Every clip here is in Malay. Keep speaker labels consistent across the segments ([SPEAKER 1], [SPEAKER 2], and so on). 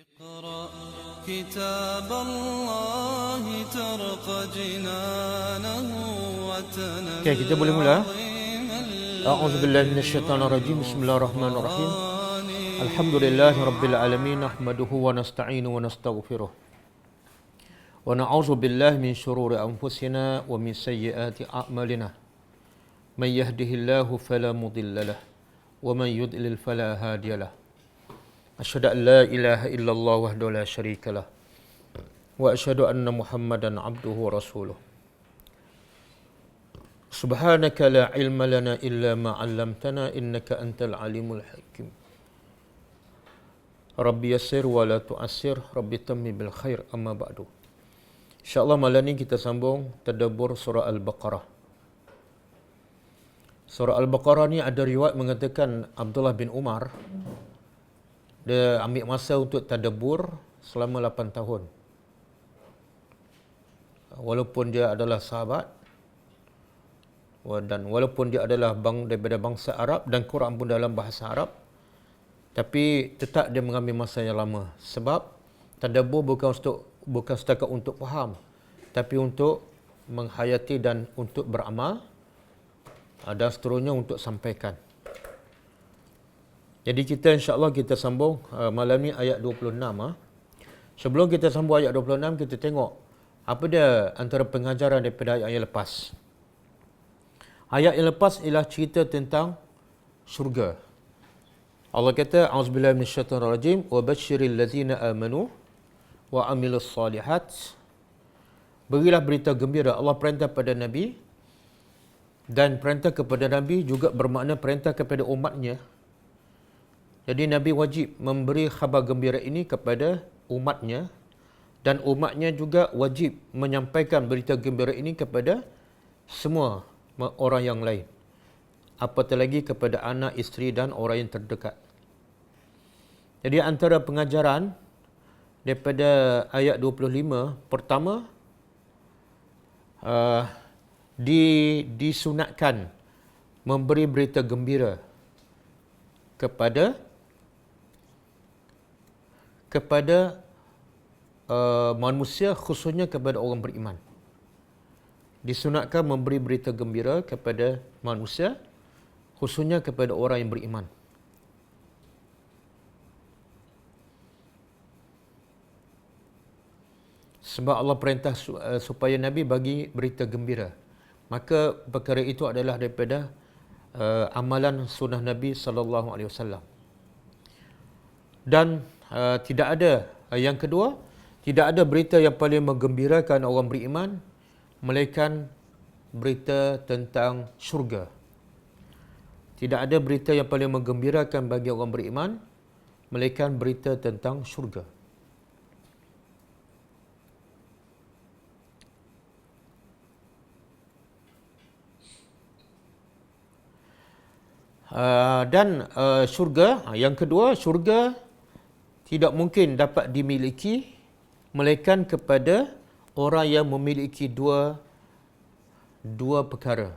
[SPEAKER 1] اقرأ كتاب الله ترق جنانه وتنل.
[SPEAKER 2] Okey, kita boleh mula. A'udzubillahi minasyaitonirrajim. Bismillahirrahmanirrahim. Alhamdulillahirabbil alamin, nahmaduhu wa nasta'inu wa nastaghfiruh. Wa na'udzu billahi min shururi anfusina wa min sayyiati a'malina. Man yahdihillahu fala mudilla lahu wa man yudlil fala hadiya lahu. Asyhadu an la ilaha illallah wahdahu la syarika lah. Wa asyhadu anna Muhammadan abduhu wa rasuluh. Subhanaka la ilma lana illa ma 'allamtana innaka antal alimul hakim. Rabbi yassir wa la tu'assir, Rabbi tammi bil khair, amma ba'du. InsyaAllah malam ni kita sambung tadabbur surah Al-Baqarah. Surah Al-Baqarah ni ada riwayat mengatakan Abdullah bin Umar dia ambil masa untuk tadabbur selama 8 tahun. Walaupun dia adalah sahabat dan walaupun dia adalah daripada bangsa Arab dan Quran pun dalam bahasa Arab, tapi tetap dia mengambil masa yang lama. Sebab tadabbur bukan setakat untuk faham, tapi untuk menghayati dan untuk beramal, dan seterusnya untuk sampaikan. Jadi kita insya-Allah kita sambung malam ni ayat 26. Sebelum kita sambung ayat 26, kita tengok apa dia antara pengajaran daripada ayat yang lepas. Ayat yang lepas ialah cerita tentang syurga. Allah kata, a'udzubillahi minasyaitonirrajim, wa basyiril ladzina amanu wa amilus solihat. Berilah berita gembira. Allah perintah pada Nabi, dan perintah kepada Nabi juga bermakna perintah kepada umatnya. Jadi Nabi wajib memberi khabar gembira ini kepada umatnya, dan umatnya juga wajib menyampaikan berita gembira ini kepada semua orang yang lain. Apatah lagi kepada anak, isteri dan orang yang terdekat. Jadi antara pengajaran daripada ayat 25, pertama, disunatkan memberi berita gembira kepada manusia, khususnya kepada orang beriman. Disunatkan memberi berita gembira kepada manusia, khususnya kepada orang yang beriman. Sebab Allah perintah supaya Nabi bagi berita gembira. Maka perkara itu adalah daripada amalan sunnah Nabi SAW. Dan tidak ada, yang kedua, tidak ada berita yang paling menggembirakan orang beriman melainkan berita tentang syurga. Tidak ada berita yang paling menggembirakan bagi orang beriman melainkan berita tentang syurga. Dan syurga, yang kedua, syurga tidak mungkin dapat dimiliki melainkan kepada orang yang memiliki dua perkara.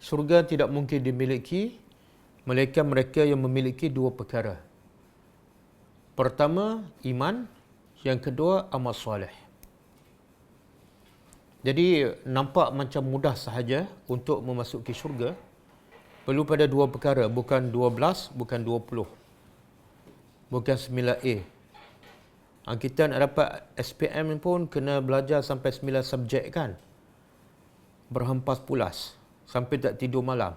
[SPEAKER 2] Syurga tidak mungkin dimiliki melainkan mereka yang memiliki dua perkara. Pertama, iman. Yang kedua, amal soleh. Jadi nampak macam mudah sahaja untuk memasuki syurga. Perlu pada dua perkara, bukan 12, bukan 20. Bukan 9A. Kita nak dapat SPM pun kena belajar sampai 9 subjek kan. Berhempas pulas. Sampai tak tidur malam.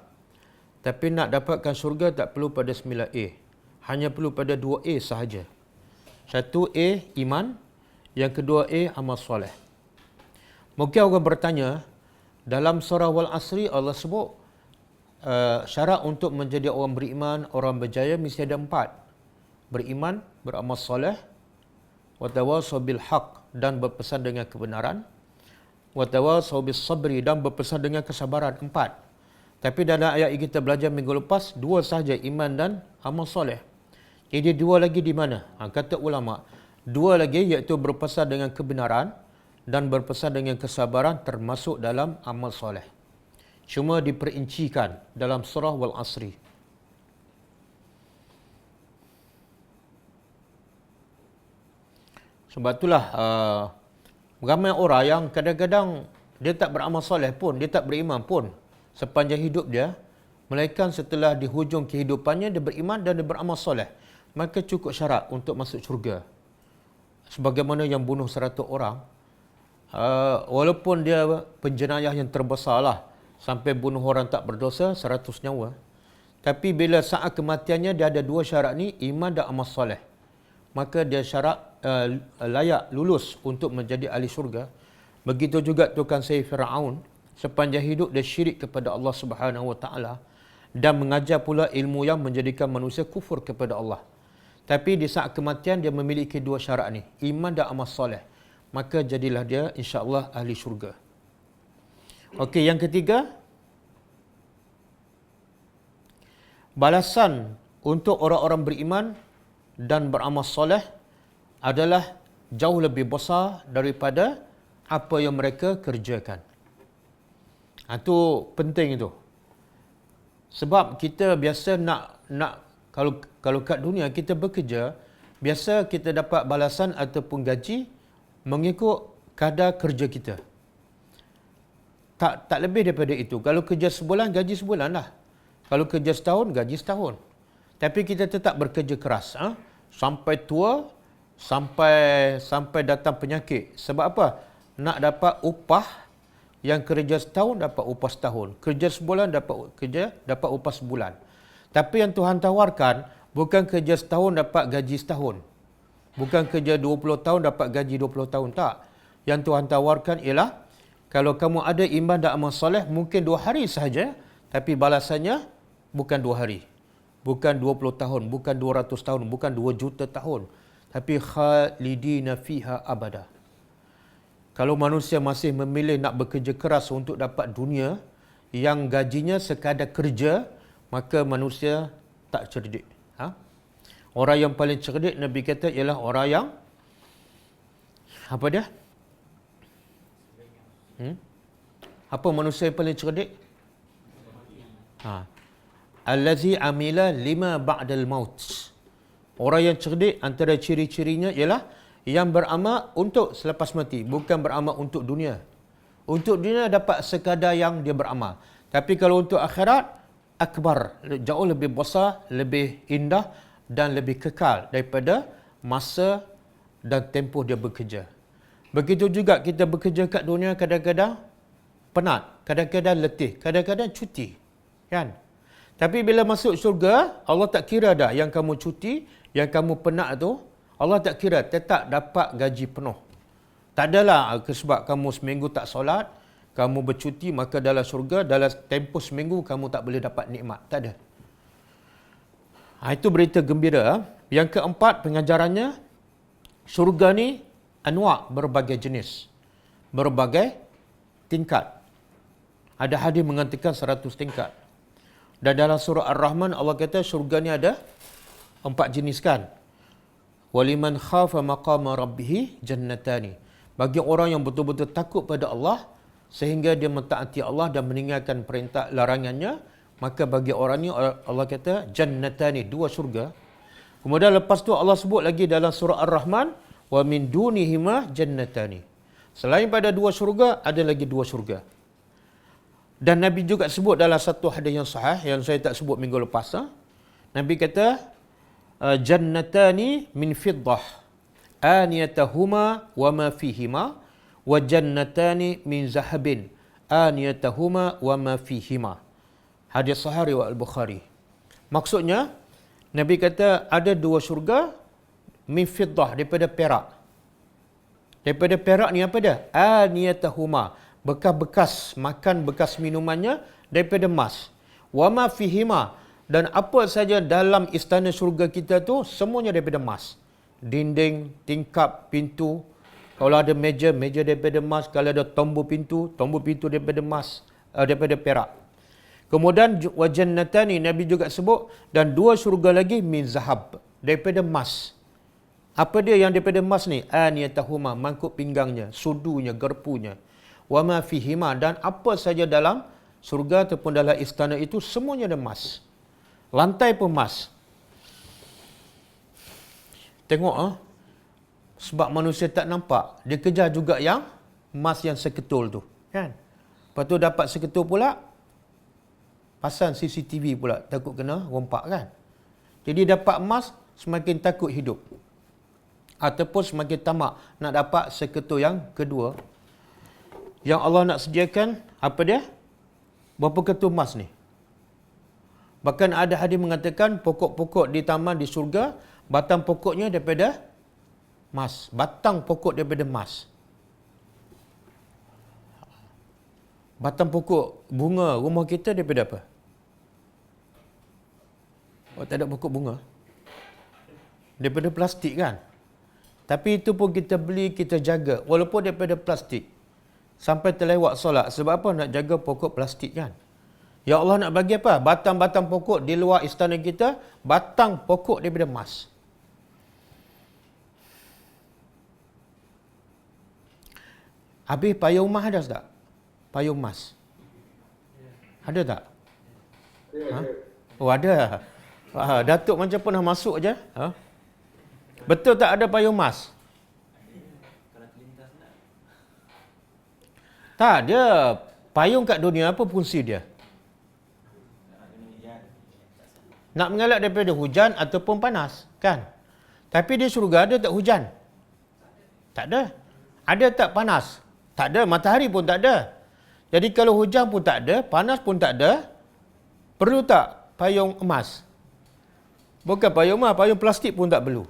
[SPEAKER 2] Tapi nak dapatkan syurga tak perlu pada 9A. Hanya perlu pada 2A sahaja. 1A, iman. Yang kedua A, amal soleh. Mungkin orang bertanya, dalam surah Wal Asri Allah sebut syarat untuk menjadi orang beriman, orang berjaya mesti ada 4. Beriman, beramal soleh, watawassaw bil haq, dan berpesan dengan kebenaran, watawassaw bis sabri, dan berpesan dengan kesabaran. 4. Tapi dalam ayat yang kita belajar minggu lepas, 2 sahaja, iman dan amal soleh. Jadi 2 lagi di mana? Kata ulama, 2 lagi iaitu berpesan dengan kebenaran dan berpesan dengan kesabaran termasuk dalam amal soleh. Cuma diperincikan dalam surah Wal Asri. Sebab itulah ramai orang yang kadang-kadang dia tak beramal soleh pun, dia tak beriman pun sepanjang hidup dia, melainkan setelah di hujung kehidupannya dia beriman dan dia beramal soleh, maka cukup syarat untuk masuk syurga. Sebagaimana yang bunuh 100 orang, walaupun dia penjenayah yang terbesar lah, sampai bunuh orang tak berdosa 100 nyawa, tapi bila saat kematiannya dia ada dua syarat ni, iman dan amal soleh, maka dia syarat layak lulus untuk menjadi ahli syurga. Begitu juga tukang sihir Firaun, sepanjang hidup dia syirik kepada Allah Subhanahu Wa Taala dan mengajar pula ilmu yang menjadikan manusia kufur kepada Allah. Tapi di saat kematian dia memiliki dua syarat ni, iman dan amal soleh, maka jadilah dia insya-Allah ahli syurga. Okey, yang ketiga, balasan untuk orang-orang beriman dan beramal soleh adalah jauh lebih besar daripada apa yang mereka kerjakan. Itu penting itu. Sebab kita biasa nak kalau kat dunia kita bekerja, biasa kita dapat balasan ataupun gaji mengikut kadar kerja kita. Tak lebih daripada itu. Kalau kerja sebulan, gaji sebulan lah. Kalau kerja setahun, gaji setahun. Tapi kita tetap bekerja keras. Sampai tua, sampai datang penyakit. Sebab apa? Nak dapat upah yang kerja setahun, dapat upah setahun. Kerja sebulan, dapat upah sebulan. Tapi yang Tuhan tawarkan, bukan kerja setahun dapat gaji setahun. Bukan kerja 20 tahun dapat gaji 20 tahun. Tak. Yang Tuhan tawarkan ialah, kalau kamu ada iman dan amal soleh, mungkin 2 hari sahaja, tapi balasannya bukan 2 hari. Bukan 20 tahun, bukan 200 tahun, bukan 2 juta tahun. Tapi khalidina fiha abada. Kalau manusia masih memilih nak bekerja keras untuk dapat dunia yang gajinya sekadar kerja, maka manusia tak cerdik. Orang yang paling cerdik, Nabi kata, ialah orang yang apa dia? Apa manusia yang paling cerdik? Allazi amila lima ba'dal maut. Orang yang cerdik, antara ciri-cirinya ialah yang beramal untuk selepas mati, bukan beramal untuk dunia. Untuk dunia dapat sekadar yang dia beramal. Tapi kalau untuk akhirat, akbar, jauh lebih besar, lebih indah dan lebih kekal daripada masa dan tempoh dia bekerja. Begitu juga kita bekerja kat dunia, kadang-kadang penat, kadang-kadang letih, kadang-kadang cuti. Kan? Tapi bila masuk syurga, Allah tak kira dah yang kamu cuti, yang kamu penat tu, Allah tak kira, tetap dapat gaji penuh. Tak adalah sebab kamu seminggu tak solat, kamu bercuti, maka dalam syurga, dalam tempoh seminggu kamu tak boleh dapat nikmat. Tak ada. Itu berita gembira. Yang keempat, pengajarannya, syurga ni anwa' berbagai jenis, berbagai tingkat. Ada hadis mengatakan 100 tingkat. Dan dalam surah Ar-Rahman, Allah kata syurga ni ada 4 jenis kan. Waliman khafa maqama rabbih jannatani. Bagi orang yang betul-betul takut pada Allah sehingga dia mentaati Allah dan meninggalkan perintah larangannya, maka bagi orang ni Allah kata jannatani, 2 syurga. Kemudian lepas tu Allah sebut lagi dalam surah Ar-Rahman, wa min dunihima jannatani. Selain pada 2 syurga, ada lagi 2 syurga. Dan Nabi juga sebut dalam satu hadis yang sahih yang saya tak sebut minggu lepas. Nabi kata jannatani min fiddah aniyatahuma wa ma fihima wa jannatani min zahabin aniyatahuma wa ma fihima. Hadis sahih riwayat Al-Bukhari. Maksudnya Nabi kata ada 2 syurga min fiddah, daripada perak. Daripada perak ni apa dia? Aniyatahuma, bekas-bekas makan, bekas minumannya daripada emas. Wa ma fihima, dan apa saja dalam istana syurga kita tu semuanya daripada emas. Dinding, tingkap, pintu. Kalau ada meja, meja daripada emas. Kalau ada tombol pintu daripada emas, daripada perak. Kemudian wa jannatani, Nabi juga sebut, dan 2 syurga lagi min zahab, daripada emas. Apa dia yang daripada emas ni? Aniyatahuma, mangkuk pinggangnya, sudunya, gerpunya. Wa ma fihima, dan apa saja dalam surga ataupun dalam istana itu semuanya ada emas. Lantai pun emas. Tengok Sebab manusia tak nampak, dia kejar juga yang emas yang seketul tu. Kan? Lepas tu dapat seketul pula, pasang CCTV pula, takut kena rompak kan. Jadi dapat emas, semakin takut hidup. Ataupun semakin tamak nak dapat seketul yang kedua. Yang Allah nak sediakan, apa dia? Berapa ketul emas ni? Bahkan ada hadis mengatakan, pokok-pokok di taman di syurga, batang pokoknya daripada emas. Batang pokok daripada emas. Batang pokok bunga rumah kita daripada apa? Oh, tak ada pokok bunga. Daripada plastik kan? Tapi itu pun kita beli, kita jaga. Walaupun daripada plastik. Sampai terlewat solat. Sebab apa nak jaga pokok plastik kan? Ya Allah nak bagi apa? Batang-batang pokok di luar istana kita, batang pokok daripada emas. Habis payung emas ada tak? Payung emas. Ada tak? Ha? Oh ada. Datuk macam pernah masuk je. Ha? Betul tak ada payung emas? Tak, dia payung kat dunia apa fungsi dia? Nak mengelak daripada hujan ataupun panas, kan? Tapi di syurga ada tak hujan? Tak ada. Ada tak panas? Tak ada. Matahari pun tak ada. Jadi kalau hujan pun tak ada, panas pun tak ada, perlu tak payung emas? Bukan payung emas, payung plastik pun tak perlu.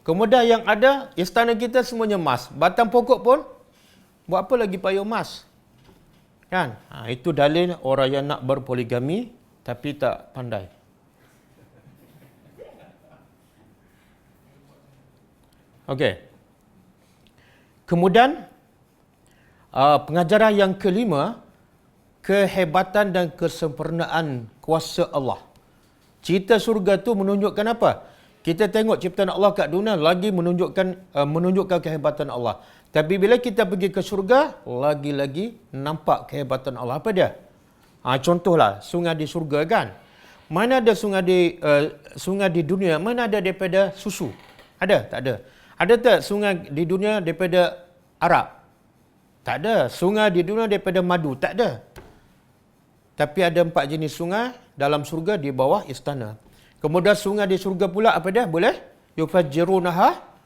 [SPEAKER 2] Kemudian yang ada, istana kita semuanya emas. Batang pokok pun, buat apa lagi payung emas? Kan? Itu dalil orang yang nak berpoligami, tapi tak pandai. Okey. Kemudian, pengajaran yang kelima, kehebatan dan kesempurnaan kuasa Allah. Cerita surga tu menunjukkan apa? Kita tengok ciptaan Allah kat dunia lagi menunjukkan kehebatan Allah. Tapi bila kita pergi ke syurga, lagi-lagi nampak kehebatan Allah. Apa dia? Contohlah, sungai di syurga kan. Mana ada sungai di dunia, mana ada daripada susu? Ada? Tak ada. Ada tak sungai di dunia daripada arak? Tak ada. Sungai di dunia daripada madu? Tak ada. Tapi ada 4 jenis sungai dalam syurga di bawah istana. Kemudian sungai di syurga pula apa dia? Boleh? Yufajjirunaha.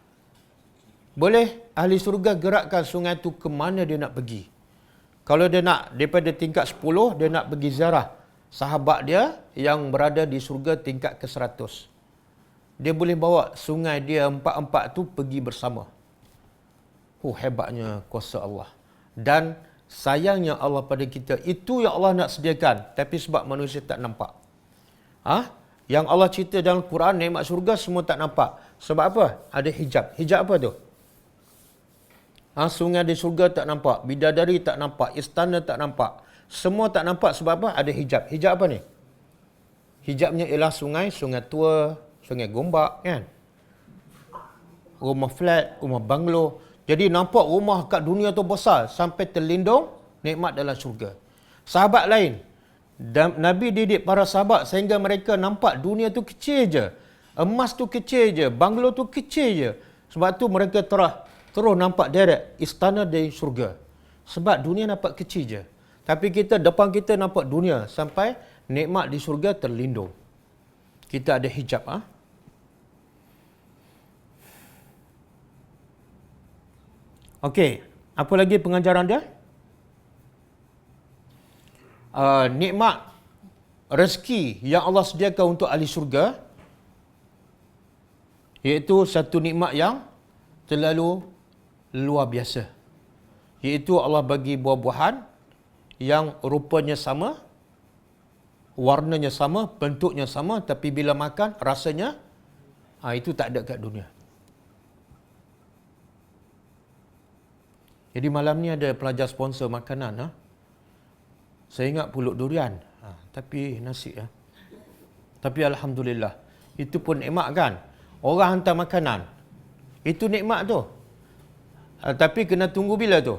[SPEAKER 2] Boleh ahli syurga gerakkan sungai tu ke mana dia nak pergi. Kalau dia nak daripada tingkat 10, dia nak pergi ziarah sahabat dia yang berada di syurga tingkat ke 100. Dia boleh bawa sungai dia 4 tu pergi bersama. Hebatnya kuasa Allah. Dan sayangnya Allah pada kita, itu yang Allah nak sediakan. Tapi sebab manusia tak nampak. Yang Allah cerita dalam Quran, nikmat syurga semua tak nampak. Sebab apa? Ada hijab. Hijab apa tu? Sungai di syurga tak nampak. Bidadari tak nampak. Istana tak nampak. Semua tak nampak sebab apa? Ada hijab. Hijab apa ni? Hijabnya ialah sungai tua, sungai gombak kan? Rumah flat, rumah banglo. Jadi nampak rumah kat dunia tu besar sampai terlindung nikmat dalam syurga. Sahabat lain, Nabi didik para sahabat sehingga mereka nampak dunia tu kecil je. Emas tu kecil je, banglo tu kecil je. Sebab tu mereka terus nampak direct istana di syurga. Sebab dunia nampak kecil je. Tapi depan kita nampak dunia sampai nikmat di syurga terlindung. Kita ada hijab. Okey, apa lagi pengajaran dia? Nikmat rezeki yang Allah sediakan untuk ahli syurga, iaitu satu nikmat yang terlalu luar biasa. Iaitu Allah bagi buah-buahan yang rupanya sama, warnanya sama, bentuknya sama, tapi bila makan rasanya itu tak ada kat dunia. Jadi malam ni ada pelajar sponsor makanan. Saya ingat pulut durian. Tapi nasi. Tapi Alhamdulillah. Itu pun nikmat kan. Orang hantar makanan. Itu nikmat tu. Tapi kena tunggu bila tu?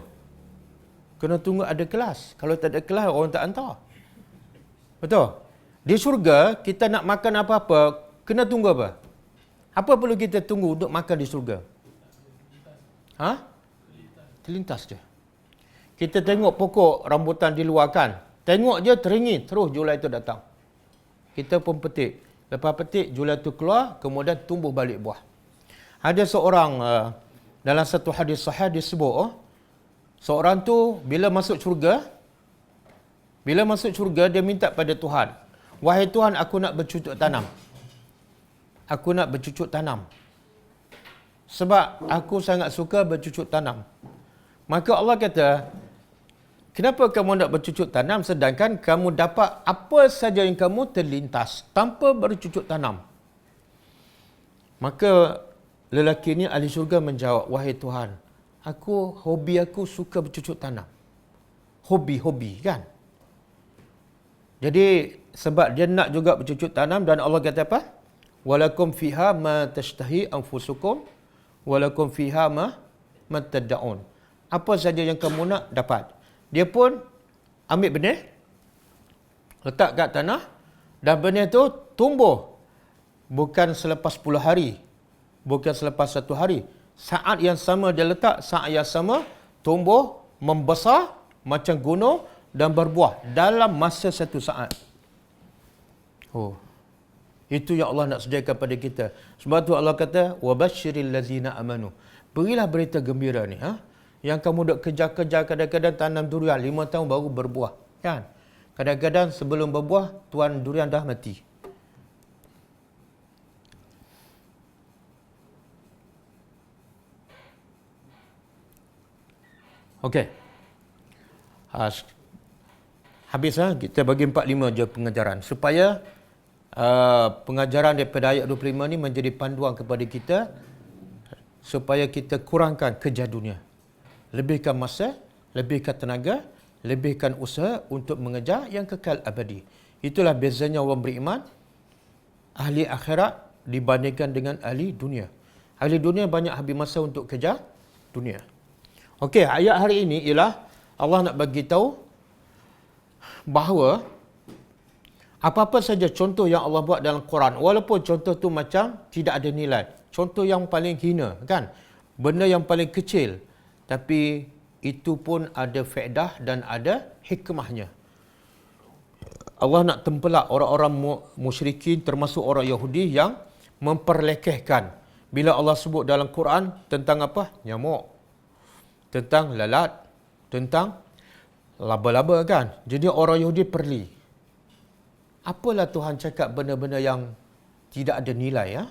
[SPEAKER 2] Kena tunggu ada kelas. Kalau tak ada kelas, orang tak hantar. Betul? Di syurga, kita nak makan apa-apa, kena tunggu apa? Apa perlu kita tunggu untuk makan di surga? Terlintas je. Kita tengok pokok rambutan di luar kan. Tengok je teringin, terus julai itu datang. Kita pun petik. Lepas petik, julai itu keluar, kemudian tumbuh balik buah. Ada seorang, dalam satu hadis sahih disebut, seorang tu bila masuk syurga, dia minta pada Tuhan, wahai Tuhan, aku nak bercucuk tanam. Aku nak bercucuk tanam. Sebab aku sangat suka bercucuk tanam. Maka Allah kata, kenapa kamu nak bercucuk tanam sedangkan kamu dapat apa saja yang kamu terlintas tanpa bercucuk tanam? Maka lelaki ini ahli syurga menjawab, wahai Tuhan, hobi aku suka bercucuk tanam. Hobi kan? Jadi sebab dia nak juga bercucuk tanam dan Allah kata apa? Walakum fiha ma tashtahi anfusukum walakum fiha ma tad'un. Apa saja yang kamu nak dapat. Dia pun ambil benih, letak kat tanah dan benih tu tumbuh. Bukan selepas 10 hari, bukan selepas 1 hari. Saat yang sama dia letak, saat yang sama tumbuh, membesar macam gunung dan berbuah dalam masa 1 saat. Itu yang Allah nak sediakan pada kita. Sebab tu Allah kata, wabashiril ladzina amanu. Berilah berita gembira ni, yang kamu duk kejar-kejar kadang-kadang tanam durian 5 tahun baru berbuah, kan? Kadang-kadang sebelum berbuah tuan durian dah mati. Okey. Habis kita bagi 4-5 je pengajaran supaya pengajaran daripada ayat 25 ni menjadi panduan kepada kita supaya kita kurangkan kejar dunia. Lebihkan masa, lebihkan tenaga, lebihkan usaha untuk mengejar yang kekal abadi. Itulah bezanya orang beriman, ahli akhirat dibandingkan dengan ahli dunia. Ahli dunia banyak habis masa untuk kejar dunia. Okey, ayat hari ini ialah Allah nak bagi tahu bahawa apa-apa saja contoh yang Allah buat dalam Quran, walaupun contoh tu macam tidak ada nilai, contoh yang paling hina, kan? Benda yang paling kecil, tapi itu pun ada faedah dan ada hikmahnya. Allah nak tempelak orang-orang musyrikin termasuk orang Yahudi yang memperlekehkan. Bila Allah sebut dalam Quran tentang apa? Nyamuk, tentang lalat, tentang laba-laba, kan? Jadi orang Yahudi perli. Apalah Tuhan cakap benda-benda yang tidak ada nilai, ya?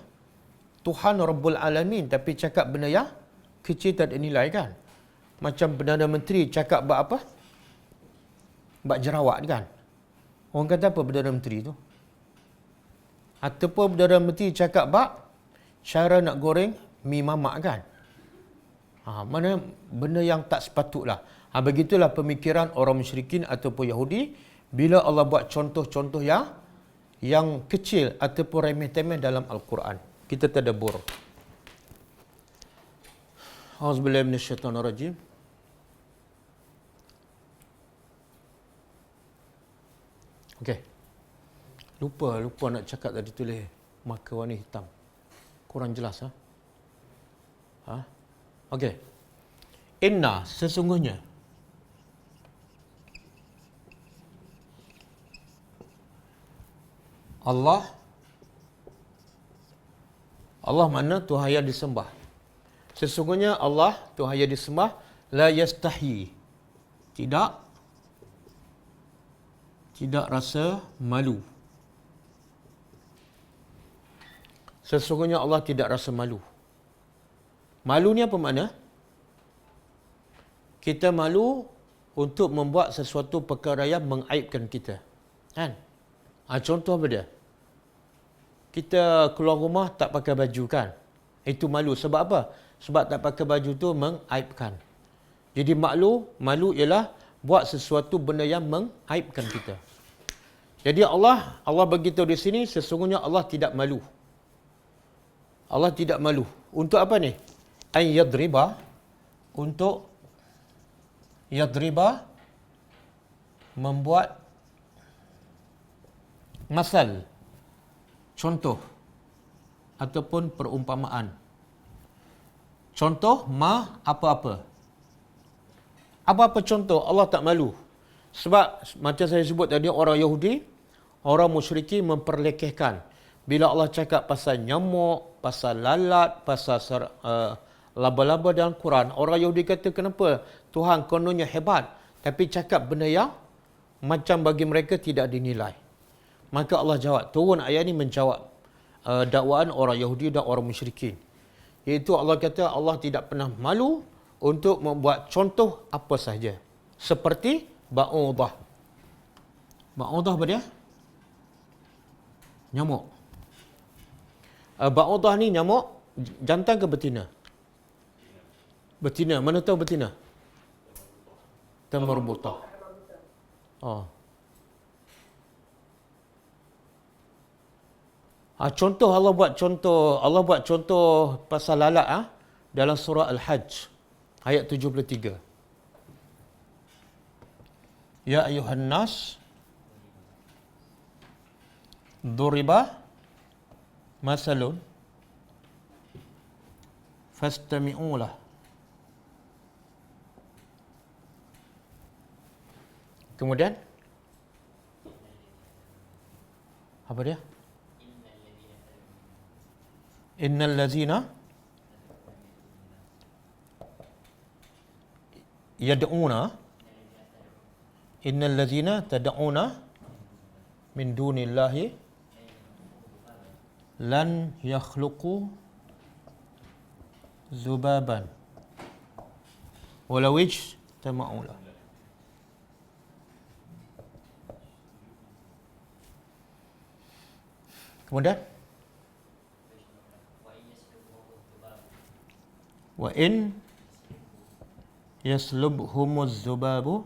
[SPEAKER 2] Tuhan Rabbul Alamin tapi cakap benda yang kecil tak ada nilai, kan? Macam Perdana Menteri cakap bab apa? Bab jerawat, kan? Orang kata apa Perdana Menteri tu? Ataupun Perdana Menteri cakap bab cara nak goreng mi mamak, kan? Mana benda yang tak sepatutlah. Begitulah pemikiran orang musyrikin ataupun Yahudi bila Allah buat contoh-contoh yang kecil ataupun remeh-temeh dalam Al-Quran. Kita tadabbur. Auzubillahi minasyaitonirrajim. Okey. Lupa nak cakap tadi tulis marker warna hitam. Kurang jelas, Okey. Inna, sesungguhnya. Allah mana Tuhan yang disembah. Sesungguhnya Allah Tuhan yang disembah, la yastahi. Tidak rasa malu. Sesungguhnya Allah tidak rasa malu. Malu ni apa makna? Kita malu untuk membuat sesuatu perkara yang mengaibkan kita, kan? Contoh apa dia? Kita keluar rumah tak pakai baju, kan? Itu malu. Sebab apa? Sebab tak pakai baju tu mengaibkan. Jadi malu ialah buat sesuatu benda yang mengaibkan kita. Jadi Allah beritahu di sini sesungguhnya Allah tidak malu. Allah tidak malu. Untuk apa ni? Untuk yadriba membuat masal, contoh. ataupun perumpamaan. Contoh ma apa-apa. Apa-apa contoh, Allah tak malu. Sebab macam saya sebut tadi, orang Yahudi, orang musyriki memperlekehkan. Bila Allah cakap pasal nyamuk, pasal lalat, pasal laba-laba dalam Quran, orang Yahudi kata, kenapa Tuhan kononnya hebat, tapi cakap benda yang macam bagi mereka tidak dinilai. Maka Allah jawab, turun ayat ini menjawab dakwaan orang Yahudi dan orang musyrikin. Iaitu Allah kata Allah tidak pernah malu untuk membuat contoh apa sahaja. Seperti ba'udah. Ba'udah apa dia? Nyamuk. Ba'udah ni nyamuk jantan ke betina? Betina. Mana tahu betina? Tamarbutah. Oh. Contoh Allah buat contoh pasal lalat dalam surah Al-Hajj ayat 73. Ya ayuhan nas duriba masalun fastami'u lah. Kemudian apa dia? Innal ladzina yad'una innal ladzina tad'una min dunillahi lan yakhluqu zubaban walau ijtama'u lah. Kemudian wa in yaslubhumuz zubabu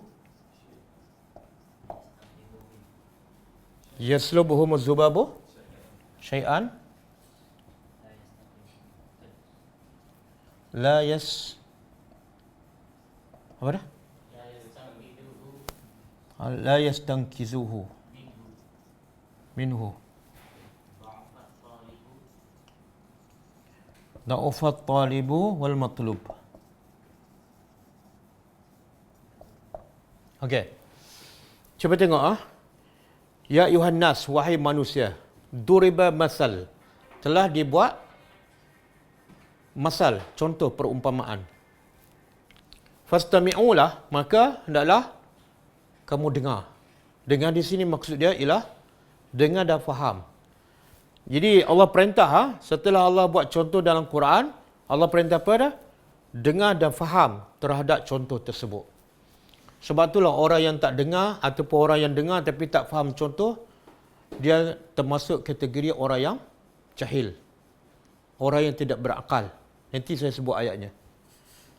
[SPEAKER 2] syai'an la yas apa dah? La yastankizuhu minhu da'ufat talibu wal matlub. Okey. Cuba tengok Ya ayuhan nas, wahai manusia, duriba masal, telah dibuat masal, contoh perumpamaan. Fastami'ulah, maka hendaklah kamu dengar. Dengar di sini maksud dia ialah dengar dan faham. Jadi Allah perintah setelah Allah buat contoh dalam Quran, Allah perintah apa dah? Dengar dan faham terhadap contoh tersebut. Sebab itulah orang yang tak dengar ataupun orang yang dengar tapi tak faham contoh, dia termasuk kategori orang yang jahil. Orang yang tidak berakal. Nanti saya sebut ayatnya.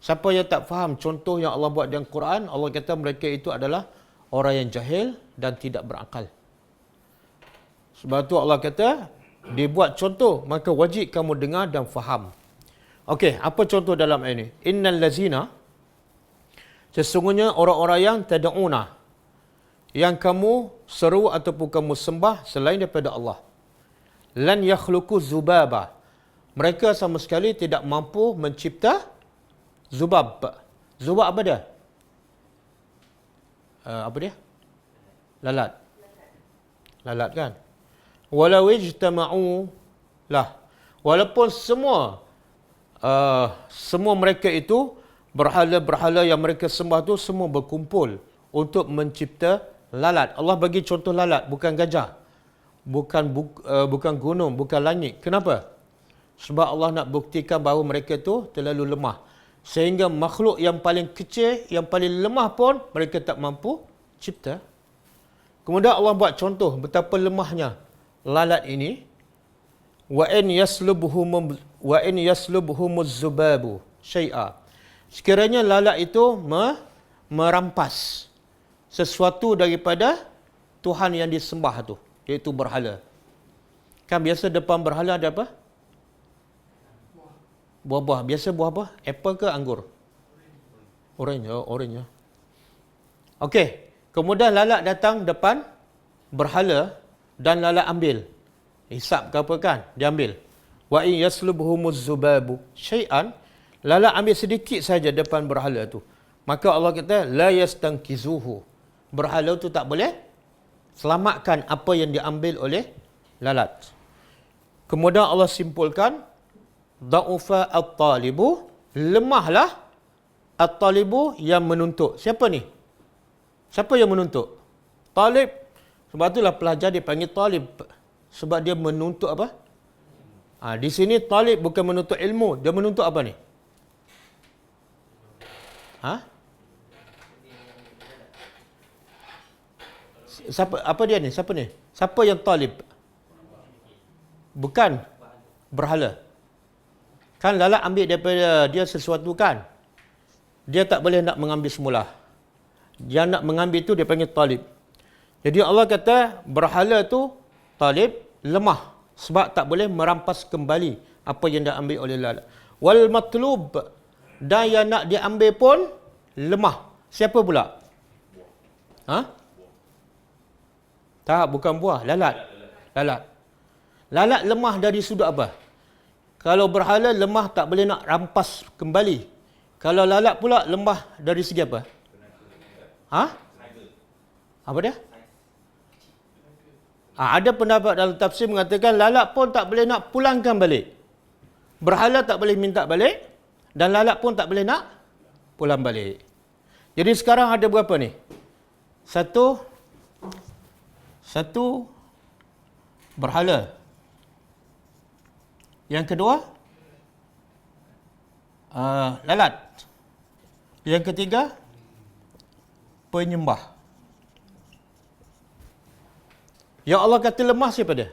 [SPEAKER 2] Siapa yang tak faham contoh yang Allah buat dalam Quran, Allah kata mereka itu adalah orang yang jahil dan tidak berakal. Sebab itu Allah kata, dia buat contoh, maka wajib kamu dengar dan faham. Okey, apa contoh dalam ayat ini? Innal lazina, sesungguhnya orang-orang yang tad'una, yang kamu seru ataupun kamu sembah selain daripada Allah. Lan yakhluqu zubaba, mereka sama sekali tidak mampu mencipta zubab. Zubab apa dia? Apa dia? Lalat. Lalat kan? Walau ijtama'u lah. Walaupun semua mereka itu, berhala-berhala yang mereka sembah tu semua berkumpul untuk mencipta lalat. Allah bagi contoh lalat, bukan gajah. Bukan gunung, bukan langit. Kenapa? Sebab Allah nak buktikan bahawa mereka tu terlalu lemah. Sehingga makhluk yang paling kecil, yang paling lemah pun mereka tak mampu cipta. Kemudian Allah buat contoh betapa lemahnya lalat ini. Wa in yaslubhumuz zubabu syai'a. Sekiranya lalat itu merampas sesuatu daripada Tuhan yang disembah tu, iaitu berhala. Kan biasa depan berhala ada apa? Buah-buah. Biasa buah apa? Apple ke anggur? Orange. Orange. Okey. Kemudian lalat datang depan berhala dan lalat ambil. Hisap ke apa kan? Dia ambil. Wa in yaslubhumuz zubabu syai'an, lalat ambil sedikit saja depan berhala tu, maka Allah kata la yastankizuhu. Berhala tu tak boleh selamatkan apa yang diambil oleh lalat. Kemudian Allah simpulkan da'ufa at-talibu, lemahlah at-talibu yang menuntut. Siapa ni? Siapa yang menuntut? Talib. Sebab itulah pelajar dipanggil talib. Sebab dia menuntut apa? Di sini talib bukan menuntut ilmu. Dia menuntut apa ni? Siapa? Apa dia ni? Siapa ni? Siapa yang talib? Bukan berhala. Kan lalat ambil daripada dia sesuatu kan? Dia tak boleh nak mengambil semula. Yang nak mengambil tu dia panggil talib. Jadi Allah kata berhala tu talib, lemah. Sebab tak boleh merampas kembali apa yang dah ambil oleh lalat. Wal matlub, dan yang nak diambil pun lemah. Siapa pula? Tak, bukan buah. Lalat. Lalat lemah dari sudut apa? Kalau berhala lemah tak boleh nak rampas kembali. Kalau lalat pula lemah dari segi apa? Apa dia? Ada pendapat dalam tafsir mengatakan lalat pun tak boleh nak pulangkan balik. Berhala tak boleh minta balik dan lalat pun tak boleh nak pulang balik. Jadi sekarang ada berapa ni? Satu berhala. Yang kedua lalat. Yang ketiga penyembah. Yang Allah kata lemah siapa dia?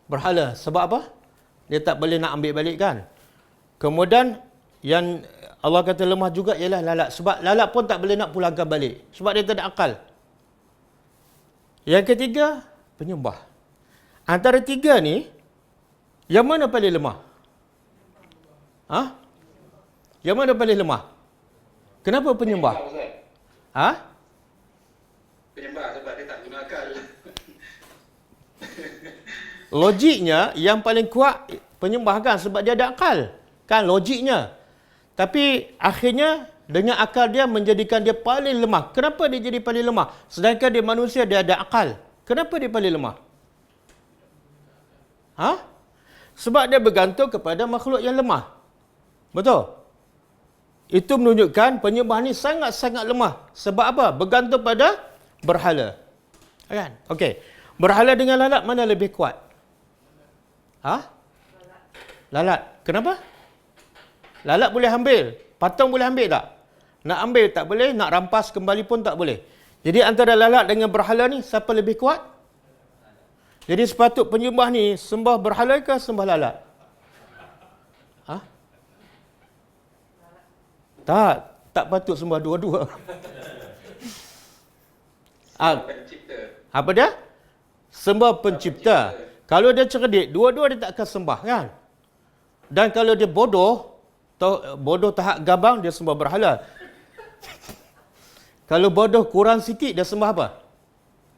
[SPEAKER 2] Berhala. Sebab apa? Dia tak boleh nak ambil balik kan? Kemudian yang Allah kata lemah juga ialah lalat. Sebab lalat pun tak boleh nak pulangkan balik. Sebab dia tak ada akal. Yang ketiga, penyembah. Antara tiga ni, yang mana paling lemah? Yang mana paling lemah? Kenapa penyembah?
[SPEAKER 3] Penyembah sebab dia tak guna akal.
[SPEAKER 2] Logiknya yang paling kuat penyembah kan sebab dia ada akal. Kan logiknya. Tapi akhirnya dengan akal dia menjadikan dia paling lemah. Kenapa dia jadi paling lemah? Sedangkan dia manusia dia ada akal. Kenapa dia paling lemah? Sebab dia bergantung kepada makhluk yang lemah. Betul? Itu menunjukkan penyembah ni sangat-sangat lemah. Sebab apa? Bergantung pada berhala. Kan? Okey. Berhala dengan lalat mana lebih kuat? Lalat. Kenapa? Lalat boleh ambil. Patung boleh ambil tak? Nak ambil tak boleh, nak rampas kembali pun tak boleh. Jadi antara lalat dengan berhala ni siapa lebih kuat? Jadi sepatut penyembah ni sembah berhala ke sembah lalat? Tak patut sembah dua-dua. Apa dia? Sembah pencipta. Kalau dia cerdik, dua-dua dia tak akan sembah kan? Dan kalau dia bodoh tahap gabang, dia sembah berhala. Kalau bodoh kurang sikit, dia sembah apa?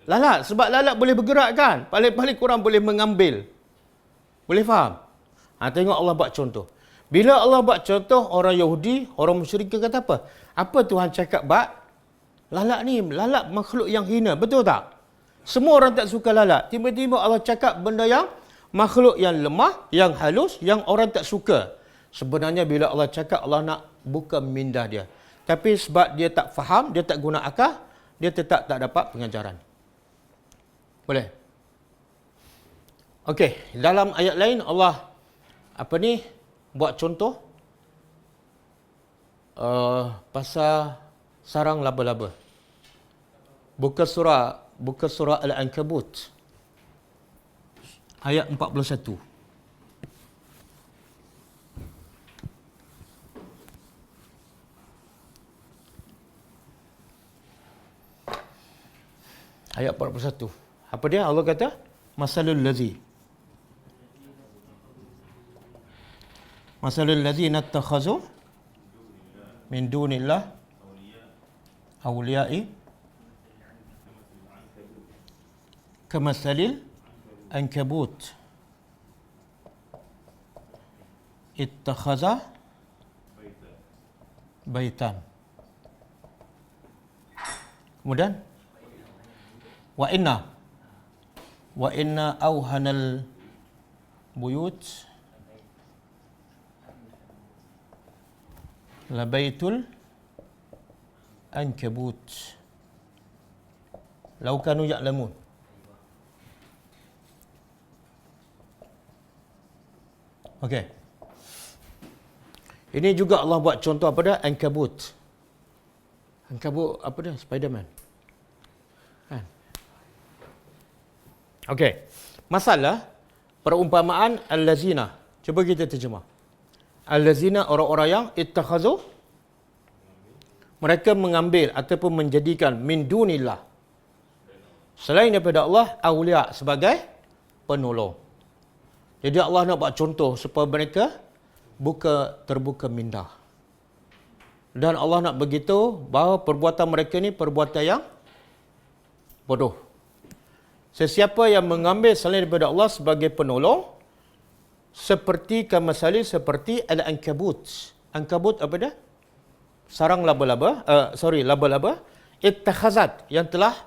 [SPEAKER 2] Lalat. Sebab lalat boleh bergerak kan? Paling-paling kurang boleh mengambil. Boleh faham? Tengok Allah buat contoh. Bila Allah buat contoh, orang Yahudi, orang musyrik kata apa? Apa Tuhan cakap lalat ni, lalat makhluk yang hina. Betul tak? Semua orang tak suka lalat. Tiba-tiba Allah cakap benda yang makhluk yang lemah, yang halus, yang orang tak suka. Sebenarnya bila Allah cakap, Allah nak buka minda dia. Tapi sebab dia tak faham, dia tak guna akal, dia tetap tak dapat pengajaran. Boleh? Okey, dalam ayat lain Allah buat contoh pasal sarang laba-laba. Buka surah Al-Ankabut ayat 41. Ayat 41. Apa dia? Allah kata, Masalul ladzina attakhazu min dunillah awliya'i kamathalil ankabut Ittakhaza baitan. Kemudian wa inna awhanal buyut labaitul ankabut law kanu ya'lamun. Okey. Ini juga Allah buat contoh apa dah? Ankabut. Ankabut apa dah? Spiderman. Kan? Okey. Masalah perumpamaan allazina. Cuba kita terjemah. Allazina, orang-orang yang ittakhazu, mereka mengambil ataupun menjadikan min dunillah, selain daripada Allah, awliya, sebagai penolong. Jadi Allah nak buat contoh supaya mereka terbuka minda. Dan Allah nak begitu bahawa perbuatan mereka ni perbuatan yang bodoh. Sesiapa yang mengambil selain daripada Allah sebagai penolong, seperti seperti al-ankabut. Ankabut apa dia? Sarang laba-laba, laba-laba. Ittakhazat, yang telah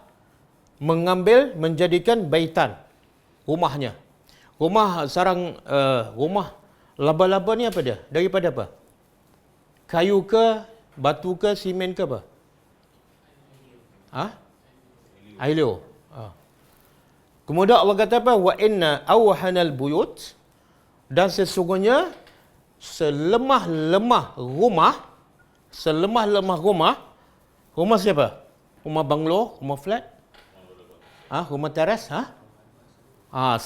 [SPEAKER 2] mengambil, menjadikan baitan, rumahnya. Rumah laba-laba ni apa dia? Daripada apa? Kayu ke, batu ke, simen ke apa? Ailio. Kemudian Allah kata apa? Wa inna awhanal buyut, dan sesungguhnya selemah-lemah rumah siapa? Rumah banglo, rumah flat? Rumah teras?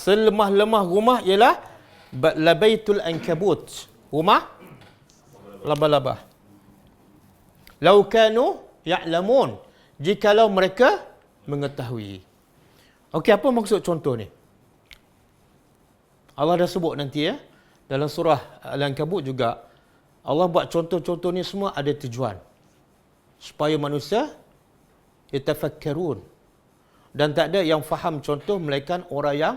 [SPEAKER 2] Selemah-lemah rumah ialah labaitul ankabut, rumah laba-laba. Lau kanu ya'lamun, jikalau mereka mengetahui. Okey, apa maksud contoh ni? Allah dah sebut nanti dalam surah Al-Ankabut juga, Allah buat contoh-contoh ni semua ada tujuan supaya manusia yatafakkarun, dan tak ada yang faham contoh melainkan orang yang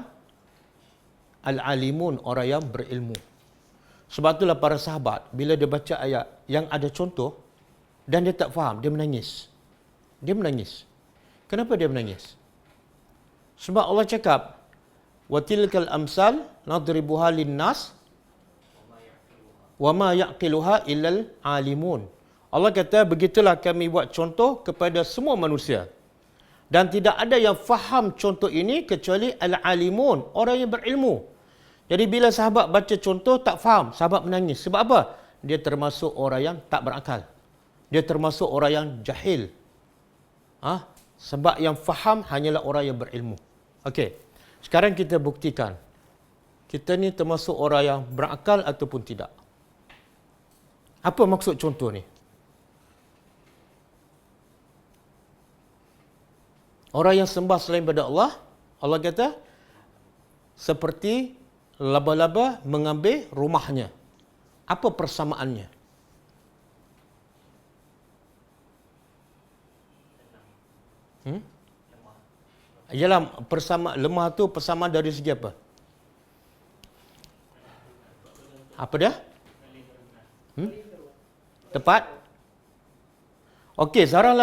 [SPEAKER 2] al-alimun, orang yang berilmu. Sebab itulah para sahabat bila dia baca ayat yang ada contoh dan dia tak faham, dia menangis. Kenapa dia menangis? Sebab Allah cakap, wa tilkal amsal nadribuha linnas wa ma yaqiluha illal alimun. Allah kata, begitulah kami buat contoh kepada semua manusia, dan tidak ada yang faham contoh ini kecuali al-alimun, orang yang berilmu. Jadi bila sahabat baca contoh tak faham, sahabat menangis. Sebab apa? Dia termasuk orang yang tak berakal. Dia termasuk orang yang jahil. Sebab yang faham hanyalah orang yang berilmu. Okey. Sekarang kita buktikan kita ni termasuk orang yang berakal ataupun tidak. Apa maksud contoh ni? Orang yang sembah selain daripada Allah, Allah kata seperti laba-laba mengambil rumahnya. Apa persamaannya? Ialah lemah tu persamaan dari segi apa? Apa dia? Tepat? Okey, sekarang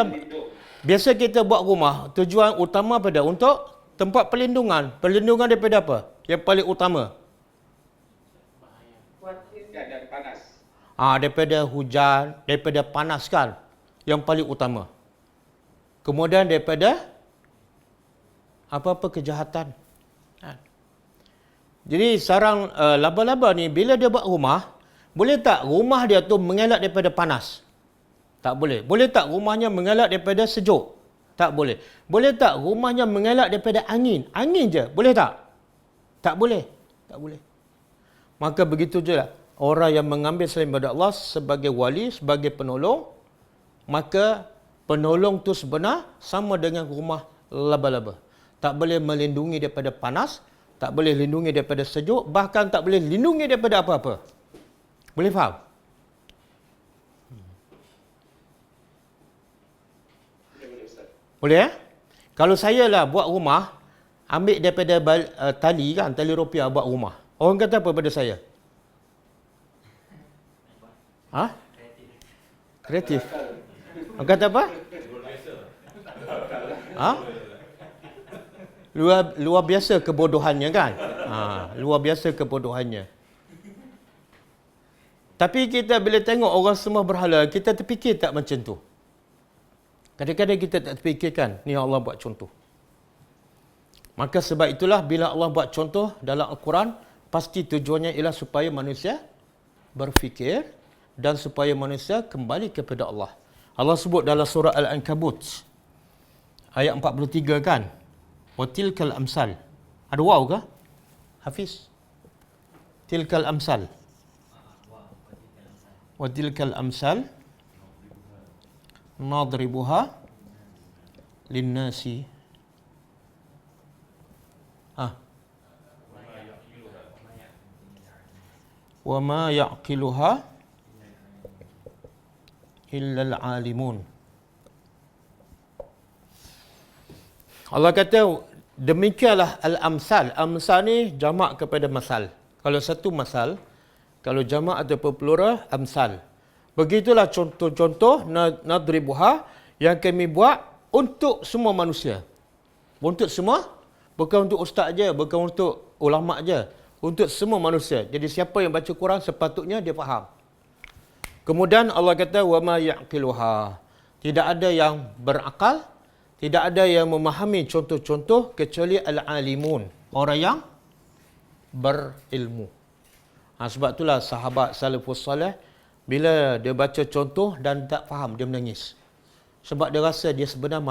[SPEAKER 2] biasa kita buat rumah, tujuan utama pada untuk tempat perlindungan. Perlindungan daripada apa? Yang paling utama.
[SPEAKER 3] Dari panas.
[SPEAKER 2] Daripada hujan, daripada panas kan. Yang paling utama. Kemudian daripada apa-apa kejahatan. Jadi sarang laba-laba ni bila dia buat rumah, boleh tak rumah dia tu mengelak daripada panas? Tak boleh. Boleh tak rumahnya mengelak daripada sejuk? Tak boleh. Boleh tak rumahnya mengelak daripada angin? Angin je. Boleh tak? Tak boleh. Tak boleh. Maka begitu je lah. Orang yang mengambil selain daripada Allah sebagai wali, sebagai penolong, maka penolong tu sebenar sama dengan rumah laba-laba. Tak boleh melindungi daripada panas, tak boleh lindungi daripada sejuk, bahkan tak boleh lindungi daripada apa-apa. Boleh faham? Boleh Kalau saya lah buat rumah, ambil daripada tali kan, tali rupiah buat rumah. Orang kata apa pada saya? Ha? Kreatif. Orang kata apa? Ha? Luar biasa kebodohannya kan? Luar biasa kebodohannya. Tapi kita bila tengok orang semua berhala, kita terfikir tak macam tu? Kadang-kadang kita tak terfikirkan, ni Allah buat contoh. Maka sebab itulah bila Allah buat contoh dalam Al-Quran, pasti tujuannya ialah supaya manusia berfikir dan supaya manusia kembali kepada Allah. Allah sebut dalam surah Al-Ankabut, ayat 43 kan? Watilkal amsal. Ada waw ke? Hafiz? Tilkal amsal. Watilkal amsal nadribuha linnasi. Wa ma ya'qiluha illa al-alimun. Allah kata demikianlah al-amsal. Amsal ni jamak kepada masal. Kalau satu masal, kalau jamak ataupun plural, amsal. Begitulah contoh-contoh nadribuha yang kami buat untuk semua manusia. Untuk semua, bukan untuk ustaz je, bukan untuk ulama je, untuk semua manusia. Jadi siapa yang baca Quran sepatutnya dia faham. Kemudian Allah kata wa ma yaqiluha. Tidak ada yang berakal, tidak ada yang memahami contoh-contoh kecuali al-alimun, orang yang berilmu. Sebab itulah sahabat salafus salih bila dia baca contoh dan tak faham, dia menangis. Sebab dia rasa dia sebenarnya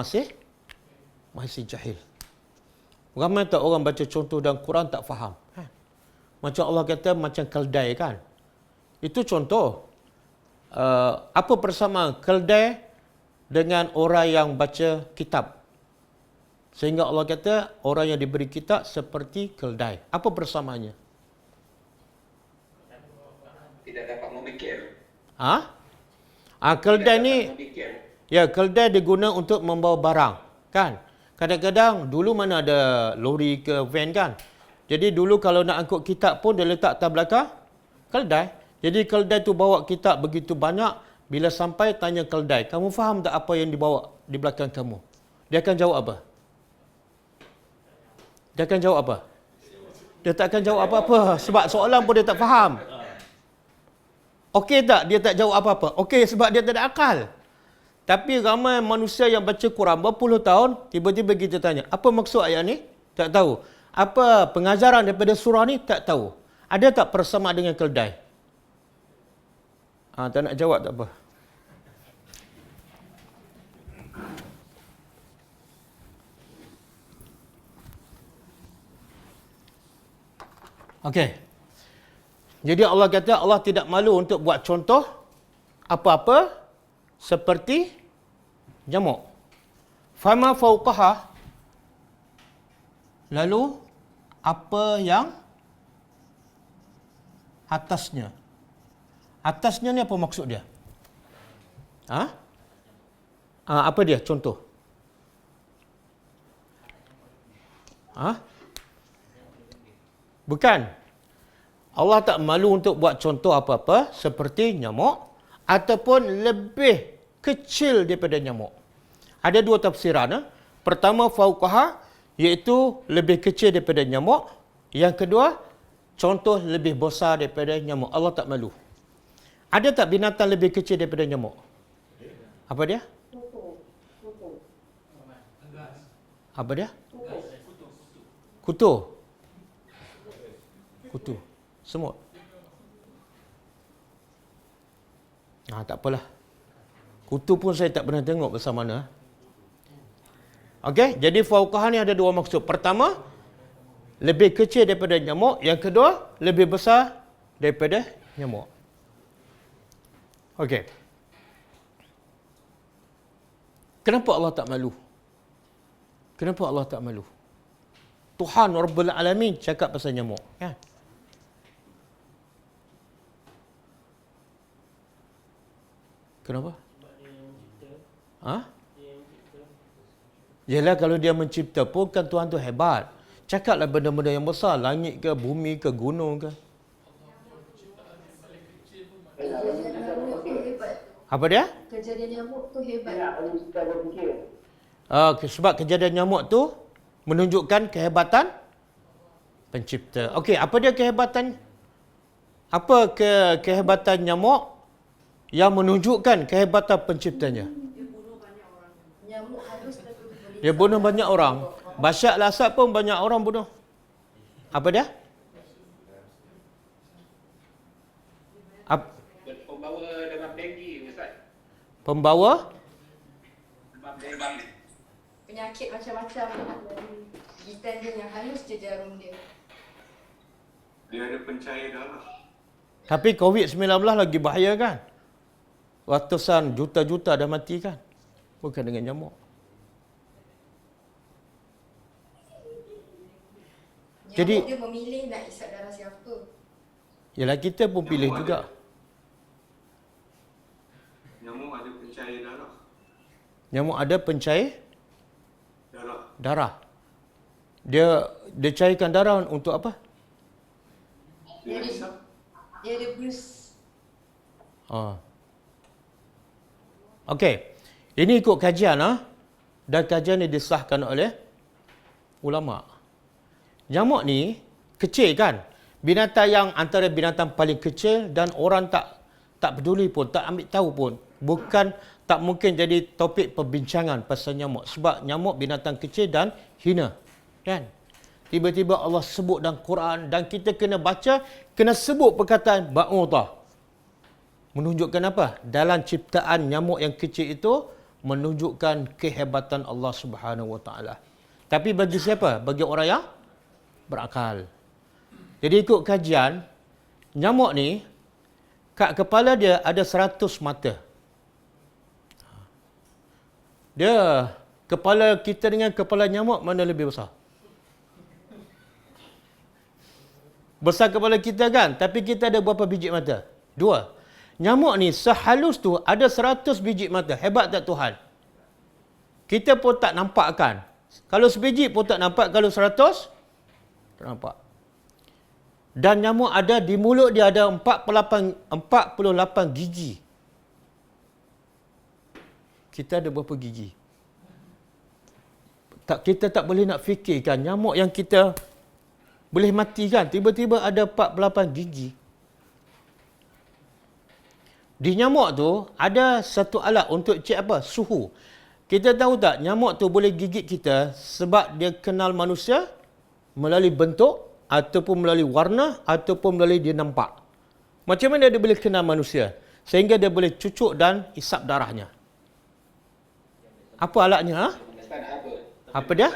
[SPEAKER 2] masih jahil. Ramai tak orang baca contoh dalam Quran tak faham. Macam Allah kata macam keldai kan. Itu contoh. Apa persamaan keldai dengan orang yang baca kitab? Sehingga Allah kata orang yang diberi kitab seperti keldai. Apa persamaannya?
[SPEAKER 3] Tidak dapat memikir.
[SPEAKER 2] Keldai ni, ya, keldai diguna untuk membawa barang, kan? Kadang-kadang dulu mana ada lori ke van kan? Jadi dulu kalau nak angkut kitab pun dia letak atas belakang keldai. Jadi keldai tu bawa kitab begitu banyak, bila sampai tanya keldai, kamu faham tak apa yang dibawa di belakang kamu? Dia akan jawab apa? Dia akan jawab apa? Dia tak akan jawab apa-apa sebab soalan pun dia tak faham. Okey tak? Dia tak jawab apa-apa. Okey sebab dia tak ada akal. Tapi ramai manusia yang baca Quran berpuluh tahun, tiba-tiba kita tanya, apa maksud ayat ni? Tak tahu. Apa pengajaran daripada surah ni? Tak tahu. Ada tak persamaan dengan keldai? Tak nak jawab tak apa. Okey. Jadi Allah kata Allah tidak malu untuk buat contoh apa-apa seperti nyamuk. Fama fauqaha, lalu apa yang atasnya? Atasnya ni apa maksud dia? Apa dia contoh? Bukan. Allah tak malu untuk buat contoh apa-apa seperti nyamuk ataupun lebih kecil daripada nyamuk. Ada dua tafsiran. Pertama, fauqaha, iaitu lebih kecil daripada nyamuk. Yang kedua, contoh lebih besar daripada nyamuk. Allah tak malu. Ada tak binatang lebih kecil daripada nyamuk? Apa dia? Apa dia? Kutu. Kutu. Semut. Tak apalah. Kutu pun saya tak pernah tengok besar mana. Okey, jadi fauqaha ni ada dua maksud. Pertama, lebih kecil daripada nyamuk. Yang kedua, lebih besar daripada nyamuk. Okey. Kenapa Allah tak malu? Kenapa Allah tak malu? Tuhan Rabbul Alamin cakap pasal nyamuk. Kan? Kenapa? Yalah, kalau dia mencipta pun kan Tuhan tu hebat. Cakaplah benda-benda yang besar. Langit ke, bumi ke, gunung ke.
[SPEAKER 4] Kejadian nyamuk tu hebat.
[SPEAKER 2] Apa dia?
[SPEAKER 4] Kejadian nyamuk tu hebat.
[SPEAKER 2] Sebab kejadian nyamuk tu menunjukkan kehebatan pencipta. Okey, apa dia kehebatan? Apa kehebatan nyamuk yang menunjukkan kehebatan penciptanya?
[SPEAKER 4] Nyamuk halus tapi boleh.
[SPEAKER 2] Dia bunuh banyak orang. Bashar al-Assad pun banyak orang bunuh. Apa dia?
[SPEAKER 3] Pembawa demam denggi, Ustaz.
[SPEAKER 2] Pembawa
[SPEAKER 3] Demam denggi.
[SPEAKER 4] Penyakit macam-macam. Gigitan dia yang halus je jarum dia.
[SPEAKER 3] Dia ada pencair darah.
[SPEAKER 2] Tapi COVID-19 lagi bahaya kan? Ratusan juta-juta dah mati kan? Bukan dengan nyamuk.
[SPEAKER 4] Nyamuk
[SPEAKER 2] Jadi
[SPEAKER 4] dia memilih nak isap darah siapa.
[SPEAKER 2] yalah kita pun pilih
[SPEAKER 3] Nyamuk
[SPEAKER 2] juga.
[SPEAKER 3] Nyamuk ada pencair darah.
[SPEAKER 2] Nyamuk ada pencair
[SPEAKER 3] Darah.
[SPEAKER 2] darah. Dia cairkan darah untuk apa?
[SPEAKER 3] Dia hisap.
[SPEAKER 4] Dia ada bruise.
[SPEAKER 2] Okey. Ini ikut kajian dan kajian ini disahkan oleh ulama. Nyamuk ni kecil kan? Binatang yang antara binatang paling kecil dan orang tak peduli pun, tak ambil tahu pun. Bukan tak mungkin jadi topik perbincangan pasal nyamuk sebab nyamuk binatang kecil dan hina. Kan? Tiba-tiba Allah sebut dalam Quran dan kita kena baca, kena sebut perkataan ba'udah. Menunjukkan apa? Dalam ciptaan nyamuk yang kecil itu menunjukkan kehebatan Allah Subhanahu Wa Taala. Tapi bagi siapa? Bagi orang yang berakal. Jadi ikut kajian, nyamuk ni kat kepala dia ada 100 mata. Dia kepala kita dengan kepala nyamuk mana lebih besar? Besar kepala kita kan? Tapi kita ada berapa biji mata? 2. Nyamuk ni sehalus tu ada 100 biji mata. Hebat tak Tuhan? Kita pun tak nampak kan? Kalau sebiji pun tak nampak. Kalau 100, tak nampak. Dan nyamuk ada di mulut dia ada 48 gigi. Kita ada berapa gigi? Kita tak boleh nak fikirkan nyamuk yang kita boleh mati kan? Tiba-tiba ada 48 gigi. Di nyamuk tu ada satu alat untuk cek apa? Suhu. Kita tahu tak nyamuk tu boleh gigit kita sebab dia kenal manusia melalui bentuk ataupun melalui warna ataupun melalui dia nampak. Macam mana dia boleh kenal manusia? Sehingga dia boleh cucuk dan isap darahnya. Apa alatnya? Apa dia?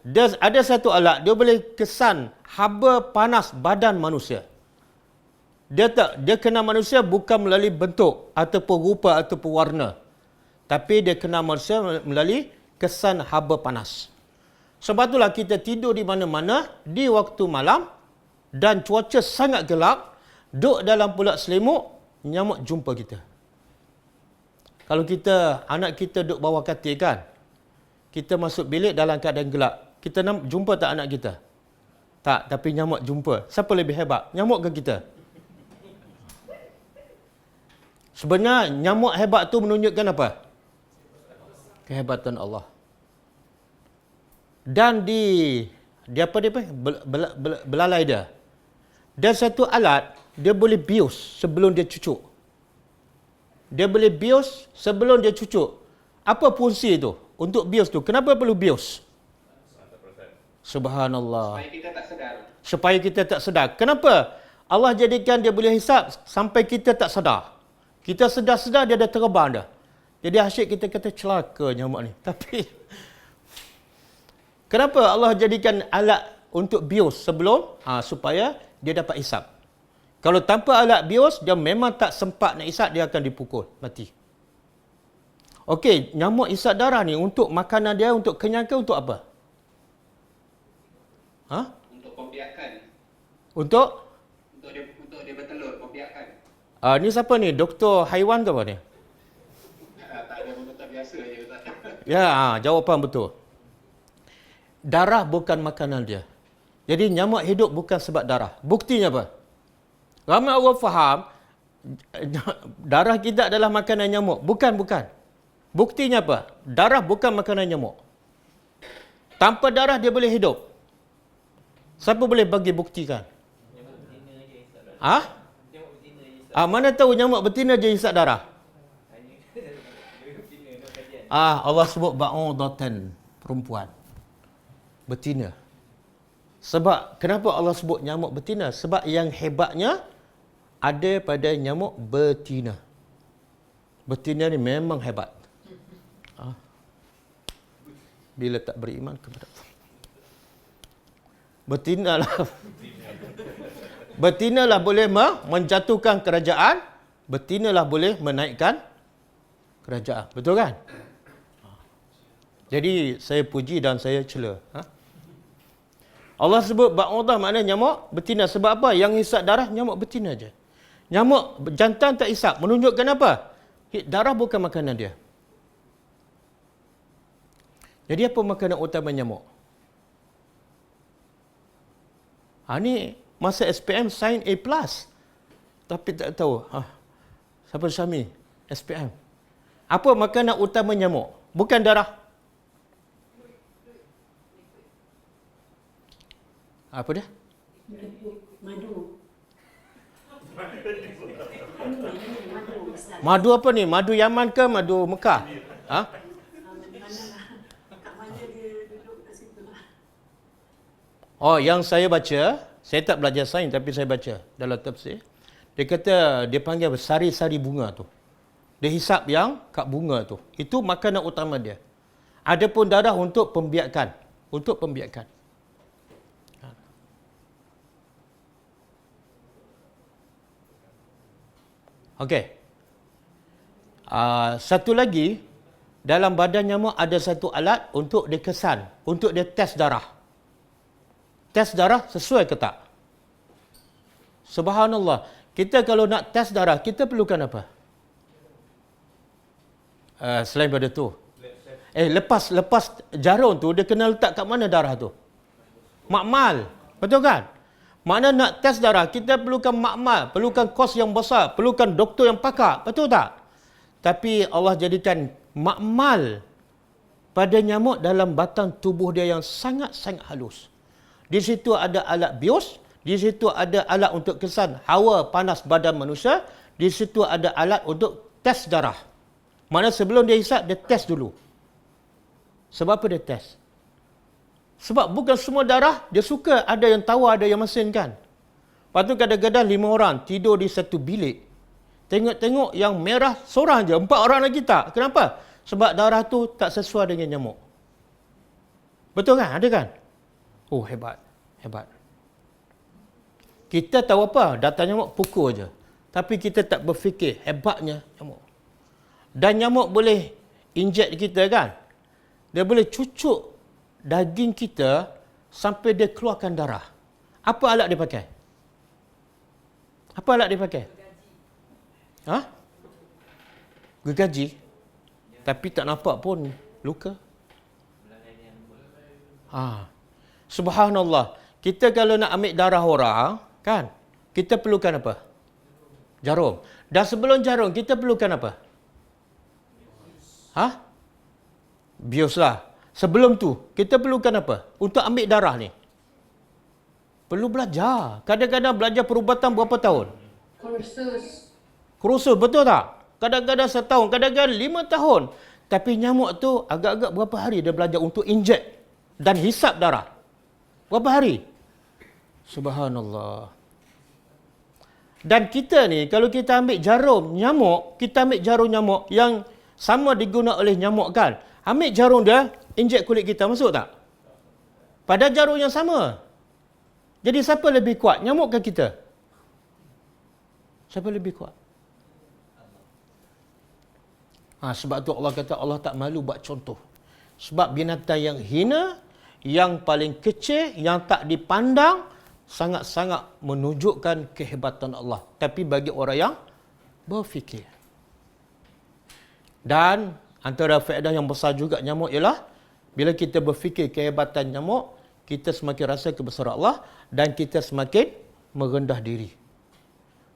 [SPEAKER 2] Dia ada satu alat, dia boleh kesan haba panas badan manusia. Dia kenal manusia bukan melalui bentuk ataupun rupa ataupun warna. Tapi dia kenal manusia melalui kesan haba panas. Sebab itulah kita tidur di mana-mana di waktu malam dan cuaca sangat gelap, duduk dalam pulak selimut, nyamuk jumpa kita. Kalau anak kita duduk bawah katil kan, kita masuk bilik dalam keadaan gelap. Kita jumpa tak anak kita? Tak, tapi nyamuk jumpa. Siapa lebih hebat? Nyamuk ke kita? Sebenarnya nyamuk hebat tu menunjukkan apa? Kehebatan Allah. Dan belalai dia. Dan satu alat, dia boleh bius sebelum dia cucuk. Dia boleh bius sebelum dia cucuk. Apa fungsi itu? Untuk bius tu. Kenapa perlu bius? Subhanallah.
[SPEAKER 3] Supaya kita tak sedar.
[SPEAKER 2] Supaya kita tak sedar. Kenapa? Allah jadikan dia boleh hisap sampai kita tak sedar. Kita sedar-sedar dia dah terbang dah. Jadi asyik kita kata celaka nyamuk ni. Tapi kenapa Allah jadikan alat untuk bius sebelum supaya dia dapat hisap. Kalau tanpa alat bius, dia memang tak sempat nak hisap, dia akan dipukul, mati. Okey, nyamuk hisap darah ni untuk makanan dia, untuk kenyang ke untuk apa?
[SPEAKER 3] Untuk pembiakan.
[SPEAKER 2] Untuk
[SPEAKER 3] dia bertelur, pembiakan.
[SPEAKER 2] Ni siapa ni? Doktor haiwan ke apa ni?
[SPEAKER 3] Tak ada benda biasa je, Ustaz.
[SPEAKER 2] Ya, jawapan betul. Darah bukan makanan dia. Jadi nyamuk hidup bukan sebab darah. Buktinya apa? Ramai orang faham darah kita adalah makanan nyamuk. Bukan. Buktinya apa? Darah bukan makanan nyamuk. Tanpa darah dia boleh hidup. Siapa boleh bagi buktikan? Mana tahu nyamuk betina je hisap darah? Allah sebut ba'udatan, perempuan. Betina. Sebab kenapa Allah sebut nyamuk betina? Sebab yang hebatnya ada pada nyamuk betina. Betina ni memang hebat. Bila tak beriman kepada Allah. Betinalah boleh menjatuhkan kerajaan. Betinalah boleh menaikkan kerajaan. Betul kan? Jadi saya puji dan saya cela. Allah sebut ba'udah maknanya nyamuk betina. Sebab apa? Yang hisap darah nyamuk betina je. Nyamuk jantan tak hisap. Menunjukkan apa? Darah bukan makanan dia. Jadi apa makanan utama nyamuk? Ni masa SPM sign A+. Tapi tak tahu. Siapa Syami? SPM. Apa makanan utama nyamuk? Bukan darah. Apa dia?
[SPEAKER 5] Madu.
[SPEAKER 2] Madu apa ni? Madu Yaman ke madu Mekah? Yang saya baca, saya tak belajar sains tapi saya baca dalam tafsir. Dia kata dia panggil sari-sari bunga tu. Dia hisap yang kat bunga tu. Itu makanan utama dia. Adapun darah untuk pembiakan. Okey. Satu lagi, dalam badan nyamuk ada satu alat untuk dia kesan, untuk dia test darah. Test darah sesuai ke tak? Subhanallah. Kita kalau nak test darah, kita perlukan apa? Selain pada tu. Lepas jarum tu, dia kena letak kat mana darah tu? Makmal. Betul kan? Makna nak test darah, kita perlukan makmal, perlukan kos yang besar, perlukan doktor yang pakar. Betul tak? Tapi Allah jadikan makmal pada nyamuk dalam batang tubuh dia yang sangat-sangat halus. Di situ ada alat bios, di situ ada alat untuk kesan hawa panas badan manusia, di situ ada alat untuk test darah. Mana sebelum dia hisap, dia test dulu. Sebab apa dia test? Sebab bukan semua darah dia suka, ada yang tawar, ada yang masin kan. Lepas tu kadang-kadang 5 orang tidur di satu bilik. Tengok-tengok yang merah seorang je, 4 orang lagi tak. Kenapa? Sebab darah tu tak sesuai dengan nyamuk. Betul kan? Ada kan? Oh, hebat. Kita tahu apa? Data nyamuk pukul je. Tapi kita tak berfikir hebatnya nyamuk. Dan nyamuk boleh inject kita kan? Dia boleh cucuk daging kita sampai dia keluarkan darah. Apa alat dia pakai? Gergaji. Tapi tak nampak pun luka. Subhanallah. Kita kalau nak ambil darah orang, kan? Kita perlukan apa? Jarum. Dan sebelum jarum, kita perlukan apa? Bios lah. Sebelum tu, kita perlukan apa? Untuk ambil darah ni. Perlu belajar. Kadang-kadang belajar perubatan berapa tahun? Kursus, betul tak? Kadang-kadang setahun, kadang-kadang 5 tahun. Tapi nyamuk tu agak-agak berapa hari dia belajar untuk inject dan hisap darah? Berapa hari? Subhanallah. Dan kita ni, kalau kita ambil jarum nyamuk, kita ambil jarum nyamuk yang sama digunakan oleh nyamuk kan? Ambil jarum dia, injek kulit kita, masuk tak? Pada jarum yang sama. Jadi siapa lebih kuat? Nyamuk ke kita? Siapa lebih kuat? Sebab tu Allah kata Allah tak malu buat contoh. Sebab binatang yang hina, yang paling kecil, yang tak dipandang, sangat-sangat menunjukkan kehebatan Allah. Tapi bagi orang yang berfikir. Dan antara faedah yang besar juga nyamuk ialah bila kita berfikir kehebatan nyamuk, kita semakin rasa kebesaran Allah dan kita semakin merendah diri.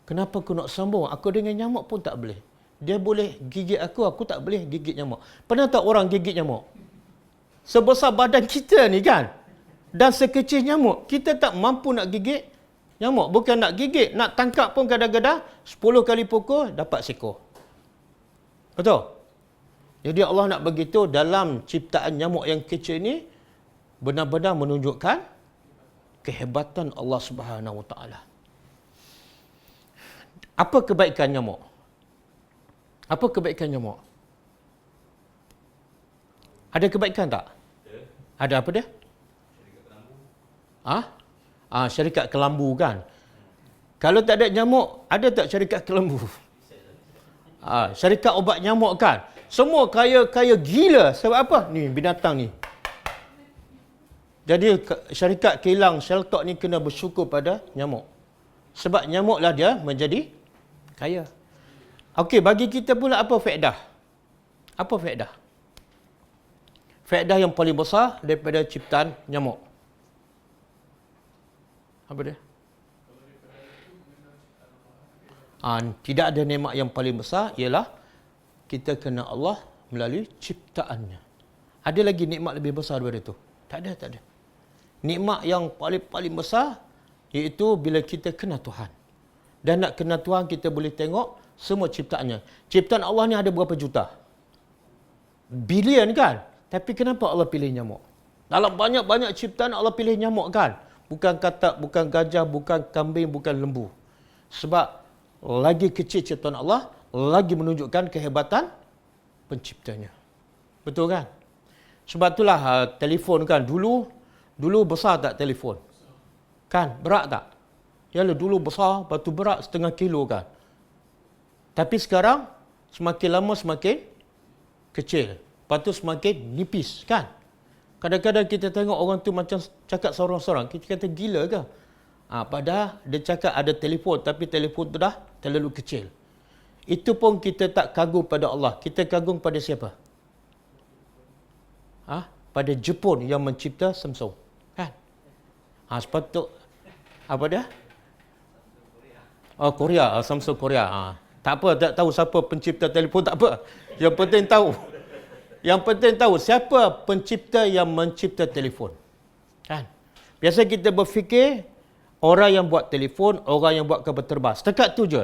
[SPEAKER 2] Kenapa aku nak sambung? Aku dengan nyamuk pun tak boleh. Dia boleh gigit aku tak boleh gigit nyamuk. Pernah tak orang gigit nyamuk? Sebesar badan kita ni kan? Dan sekecil nyamuk, kita tak mampu nak gigit nyamuk. Bukan nak gigit, nak tangkap pun kadang-kadang 10 kali pukul dapat seekor. Betul? Jadi Allah nak begitu dalam ciptaan nyamuk yang kecil ni benar-benar menunjukkan kehebatan Allah Subhanahu Wa Taala. Apa kebaikan nyamuk? Apa kebaikan nyamuk? Ada kebaikan tak? Ada apa dia? Syarikat kelambu kan? Kalau tak ada nyamuk, ada tak syarikat kelambu? Syarikat obat nyamuk kan? Semua kaya gila. Sebab apa? Ni binatang ni. Jadi syarikat kilang Shelltok ni kena bersyukur pada nyamuk. Sebab nyamuklah dia menjadi kaya. Okey, bagi kita pula apa faedah? Apa faedah? Faedah yang paling besar daripada ciptaan nyamuk. Apa dia? Tidak ada nikmat yang paling besar ialah kita kena Allah melalui ciptaannya. Ada lagi nikmat lebih besar daripada itu? Tak ada. Nikmat yang paling besar iaitu bila kita kena Tuhan. Dan nak kena Tuhan kita boleh tengok semua ciptaannya. Ciptaan Allah ni ada berapa juta? Bilion kan? Tapi kenapa Allah pilih nyamuk? Dalam banyak-banyak ciptaan Allah pilih nyamuk kan? Bukan katak, bukan gajah, bukan kambing, bukan lembu. Sebab lagi kecil ciptaan Allah, lagi menunjukkan kehebatan penciptanya. Betul kan? Sebab itulah telefon kan, dulu besar tak telefon? Kan? Berat tak? Yalah dulu besar, batu berat setengah kilo kan? Tapi sekarang, semakin lama semakin kecil. Lepas tu semakin nipis kan? Kadang-kadang kita tengok orang tu macam cakap seorang-seorang. Kita kata gila ke? Padahal dia cakap ada telefon, tapi telefon tu dah terlalu kecil. Itu pun kita tak kagum pada Allah. Kita kagum pada siapa? Pada Jepun yang mencipta Samsung. Kan? Sepatut apa dia? Korea. Samsung Korea. Tak apa, tak tahu siapa pencipta telefon, tak apa. Yang penting tahu siapa pencipta yang mencipta telefon. Kan? Biasa kita berfikir orang yang buat telefon, orang yang buat kapal terbang. Setakat tu je.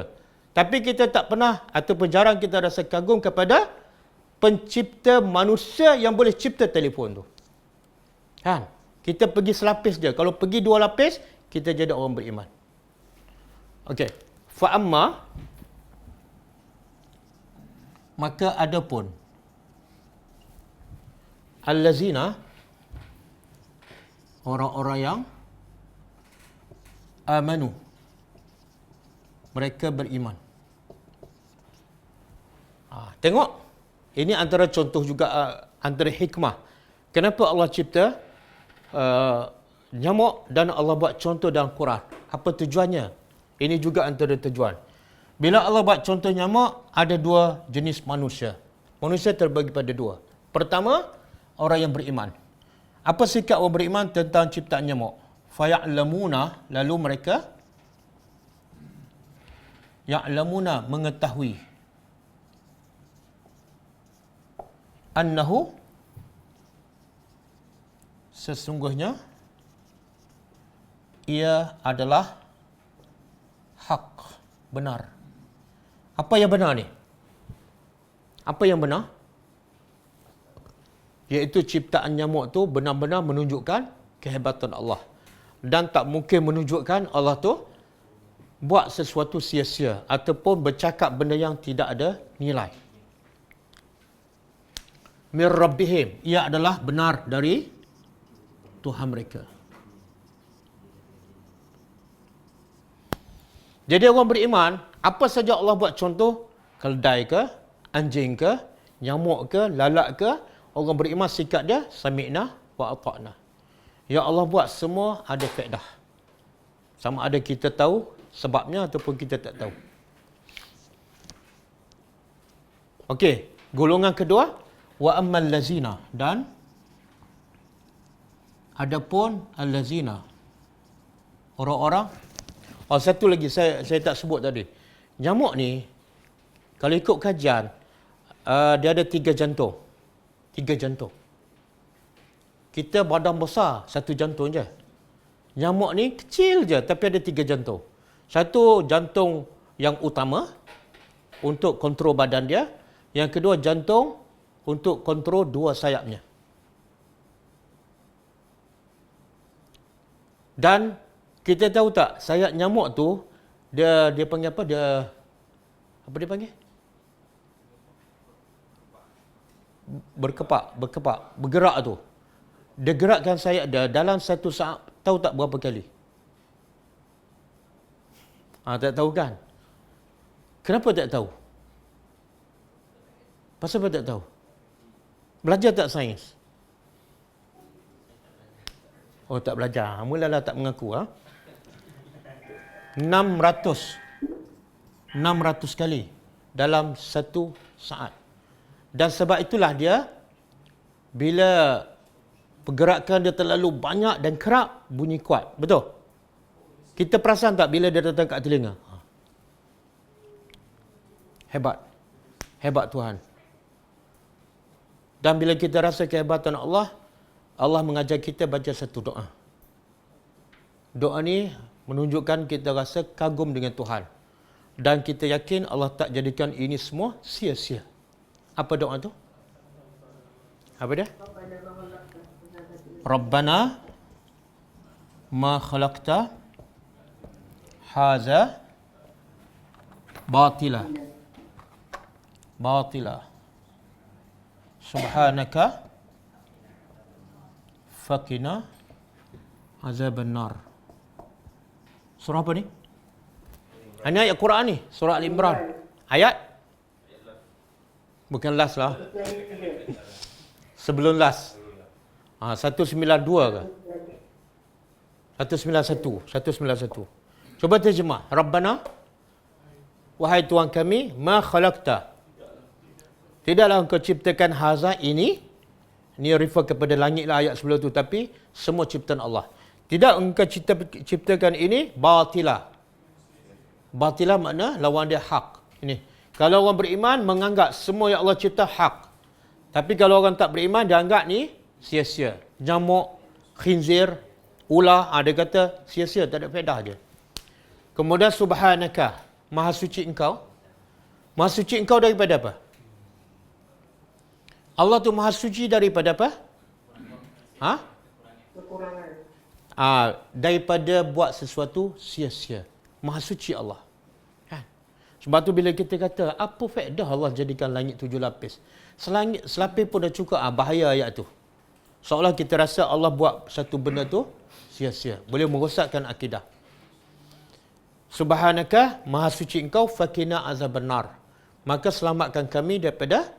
[SPEAKER 2] Tapi kita tak pernah ataupun jarang kita rasa kagum kepada pencipta manusia yang boleh cipta telefon tu. Kan? Kita pergi selapis je. Kalau pergi 2 lapis, kita jadi orang beriman. Okey. Fa'amma, maka adapun allazina, orang-orang yang amanu, mereka beriman. Tengok, ini antara contoh juga, antara hikmah. Kenapa Allah cipta nyamuk dan Allah buat contoh dalam Quran? Apa tujuannya? Ini juga antara tujuan. Bila Allah buat contoh nyamuk, ada 2 jenis manusia. Manusia terbagi pada 2. Pertama, orang yang beriman. Apa sikap orang beriman tentang ciptaan nyamuk? Faya'lamuna, lalu mereka ya'lamuna, mengetahui annahu, sesungguhnya ia adalah hak, benar. Apa yang benar ni? Apa yang benar? Iaitu ciptaan nyamuk tu benar-benar menunjukkan kehebatan Allah. Dan tak mungkin menunjukkan Allah tu buat sesuatu sia-sia ataupun bercakap benda yang tidak ada nilai. Mir Rabbihim, ia adalah benar dari Tuhan mereka. Jadi orang beriman, apa saja Allah buat contoh, keledai ke, anjing ke, nyamuk ke, lalat ke, orang beriman sikap dia sami'na wa ata'na. Ya Allah buat semua ada faedah. Sama ada kita tahu sebabnya ataupun kita tak tahu. Okey, golongan kedua, wa ammal lazina, dan adapun allazina, orang-orang Oh, satu lagi saya tak sebut tadi. Nyamuk ni, kalau ikut kajian, dia ada 3 jantung. 3 jantung. Kita badan besar, 1 jantung je. Nyamuk ni kecil je, tapi ada 3 jantung. Satu jantung yang utama untuk kontrol badan dia. Yang kedua jantung untuk kontrol 2 sayapnya. Dan kita tahu tak, sayap nyamuk tu dia panggil apa? Dia panggil? Berkepak, bergerak tu. Dia gerakkan sayap dia dalam satu saat, tahu tak berapa kali? Tak tahu kan? Kenapa tak tahu? Pasal apa tak tahu? Belajar tak sains? Oh, tak belajar. Mulalah tak mengaku. 600 kali dalam satu saat. Dan sebab itulah dia, bila pergerakan dia terlalu banyak dan kerap, bunyi kuat. Betul? Kita perasan tak bila dia datang kat telinga? Hebat. Hebat Tuhan. Dan bila kita rasa kehebatan Allah, Allah mengajar kita baca satu doa. Doa ni menunjukkan kita rasa kagum dengan Tuhan. Dan kita yakin Allah tak jadikan ini semua sia-sia. Apa doa tu? Apa dia? Rabbana ma khalaqta haza batila. Subhanaka faqina azaban nar. Surah apa ni? Ini ayat Quran ni, surah Al-Imran. Ayat? Bukan last lah. Sebelum last. 192 ke? 191. Cuba terjemah. Rabbana, wahai Tuhan kami, ma khalaqta. Tidaklah engkau ciptakan haza ini. Ini refer kepada langit lah ayat sebelum tu. Tapi semua ciptaan Allah. Tidak engkau ciptakan ini batila. Batila makna lawan dia hak. Ini. Kalau orang beriman menganggap semua yang Allah cipta hak. Tapi kalau orang tak beriman dia anggap ni sia-sia. Nyamuk, khinzir, ular, dia kata sia-sia, tak ada faedah je. Kemudian subhanaka, maha suci engkau. Maha suci engkau daripada apa? Allah tu maha suci daripada apa?
[SPEAKER 5] Kekurangan.
[SPEAKER 2] Daripada buat sesuatu sia-sia. Maha suci Allah. Sebab tu bila kita kata, apa faedah Allah jadikan langit 7 lapis? Selapis pun dah cukup. Bahaya ayat tu. Seolah kita rasa Allah buat satu benda tu sia-sia. Boleh merosakkan akidah. Subhanaka, maha suci engkau, fakina azaban nar. Maka selamatkan kami daripada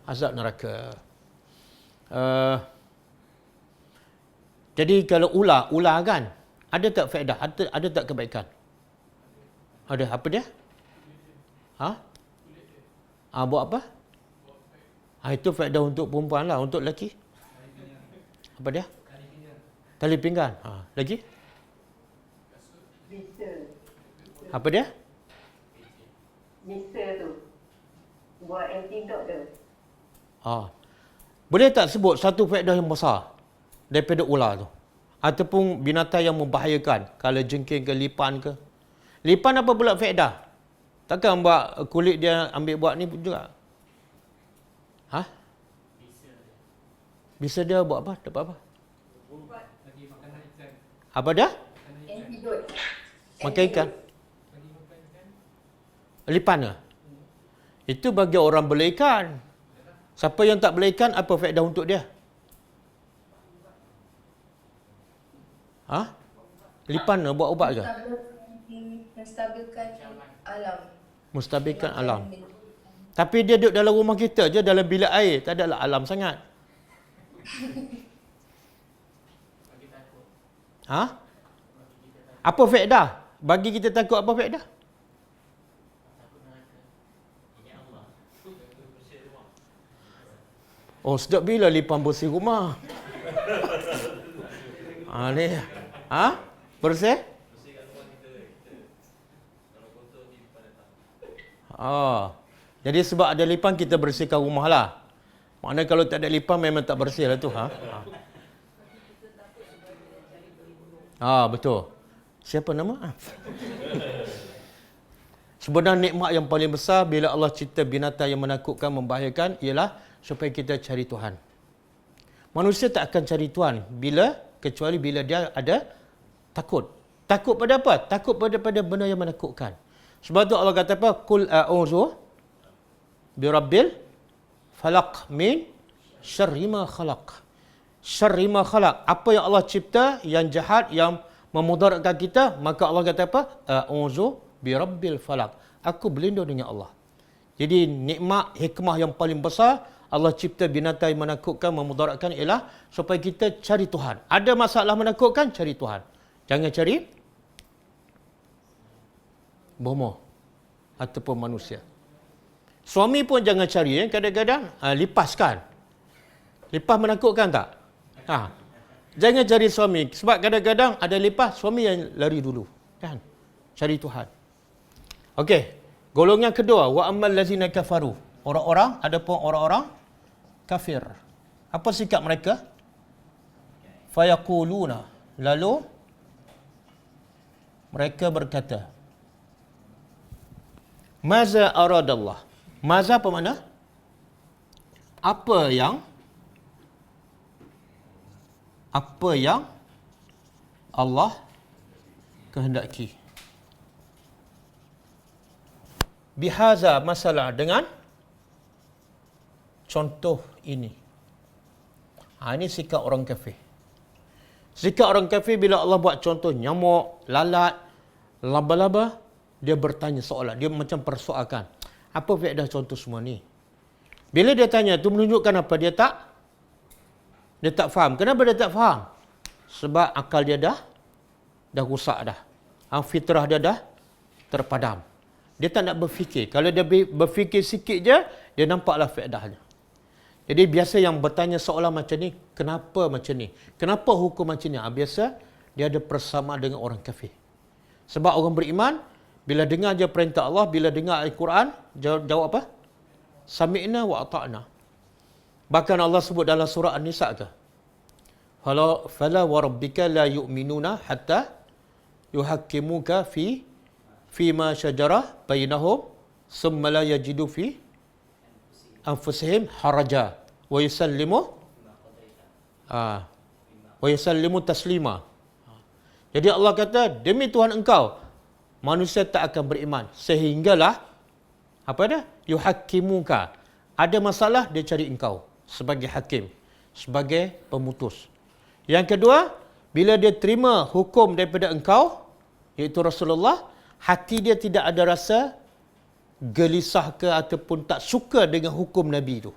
[SPEAKER 2] azab neraka. Jadi kalau ular kan, ada tak faedah? Ada tak kebaikan? Ada. Apa dia? Buat apa? Itu faedah untuk perempuan lah. Untuk lelaki? Apa dia? Tali pinggang. Lagi?
[SPEAKER 5] Bisa.
[SPEAKER 2] Apa dia?
[SPEAKER 5] Bisa tu. Buat antidot tu.
[SPEAKER 2] Boleh tak sebut satu faedah yang besar daripada ular tu? Ataupun binatang yang membahayakan. Kalau jengking ke, lipan ke. Lipan apa pula faedah? Takkan buat kulit dia ambil buat ni juga? Bisa dia buat apa? Dapat apa? Apa dia?
[SPEAKER 4] Antidot.
[SPEAKER 2] Makan ikan. Lipan ke? Itu bagi orang bela ikan. Siapa yang tak bela ikan, apa faedah untuk dia? Lipan ke? Buat ubat ke?
[SPEAKER 4] Menstabilkan alam.
[SPEAKER 2] Menstabilkan alam. Tapi dia duduk dalam rumah kita je, dalam bilik air. Tak adalah alam sangat. Apa faedah? Bagi kita takut, apa faedah? Sejak bila lipan bersih rumah? Ni. Bersih? Jadi sebab ada lipan kita bersihkan rumah lah. Maknanya kalau tak ada lipan memang tak bersih lah tu. Betul. Siapa nama? Sebenarnya nikmat yang paling besar bila Allah cipta binatang yang menakutkan, membahayakan ialah supaya kita cari Tuhan. Manusia tak akan cari Tuhan kecuali bila dia ada takut. Takut pada apa? Takut pada benda yang menakutkan. Sebab tu Allah kata apa? Qul a'udzu birabbil falaq min syarri ma khalaq. Syarri ma khalaq. Apa yang Allah cipta yang jahat, yang memudaratkan kita, maka Allah kata apa? A'udzu birabbil falaq. Aku berlindung dengan Allah. Jadi nikmat hikmah yang paling besar Allah cipta binatang yang menakutkan, memudaratkan ialah supaya kita cari Tuhan. Ada masalah menakutkan, cari Tuhan. Jangan cari bomoh ataupun manusia. Suami pun jangan cari, kadang-kadang lipaskan. Lipas menakutkan tak? Jangan cari suami. Sebab kadang-kadang ada lipas, suami yang lari dulu. Kan? Cari Tuhan. Okey. Golongan kedua, wa ammal ladzina kafaru. Orang-orang, adapun orang-orang kafir. Apa sikap mereka? Fayaquluna. Lalu mereka berkata, Maza aradallah. Maza apa makna? Apa yang Allah kehendaki. Bihaza masalah dengan contoh ini. Ini sikap orang kafir. Sikap orang kafir bila Allah buat contoh nyamuk, lalat, laba-laba, dia bertanya soalan. Dia macam persoalkan. Apa faedah contoh semua ni? Bila dia tanya, itu menunjukkan apa? Dia tak faham. Kenapa dia tak faham? Sebab akal dia dah rusak dah. Fitrah dia dah terpadam. Dia tak nak berfikir. Kalau dia berfikir sikit je, dia nampaklah faedahnya. Jadi biasa yang bertanya soalan macam ni, kenapa macam ni? Kenapa hukum macam ni? Biasa dia ada persamaan dengan orang kafir. Sebab orang beriman, bila dengar je perintah Allah, bila dengar Al-Quran, jawab apa? Sami'na wa ata'na. Bahkan Allah sebut dalam surah An-Nisa ke? Fala wa rabbika la yu'minuna hatta yuhakkimuka fi ma shajara bainahum thumma la yajidu fi anfusihim haraja wa yusallimu taslima. Jadi Allah kata, demi Tuhan engkau, manusia tak akan beriman sehinggalah yuhakkimuka. Ada masalah, dia cari engkau sebagai hakim, sebagai pemutus. Yang kedua, bila dia terima hukum daripada engkau, iaitu Rasulullah, hati dia tidak ada rasa gelisah ke ataupun tak suka dengan hukum Nabi itu.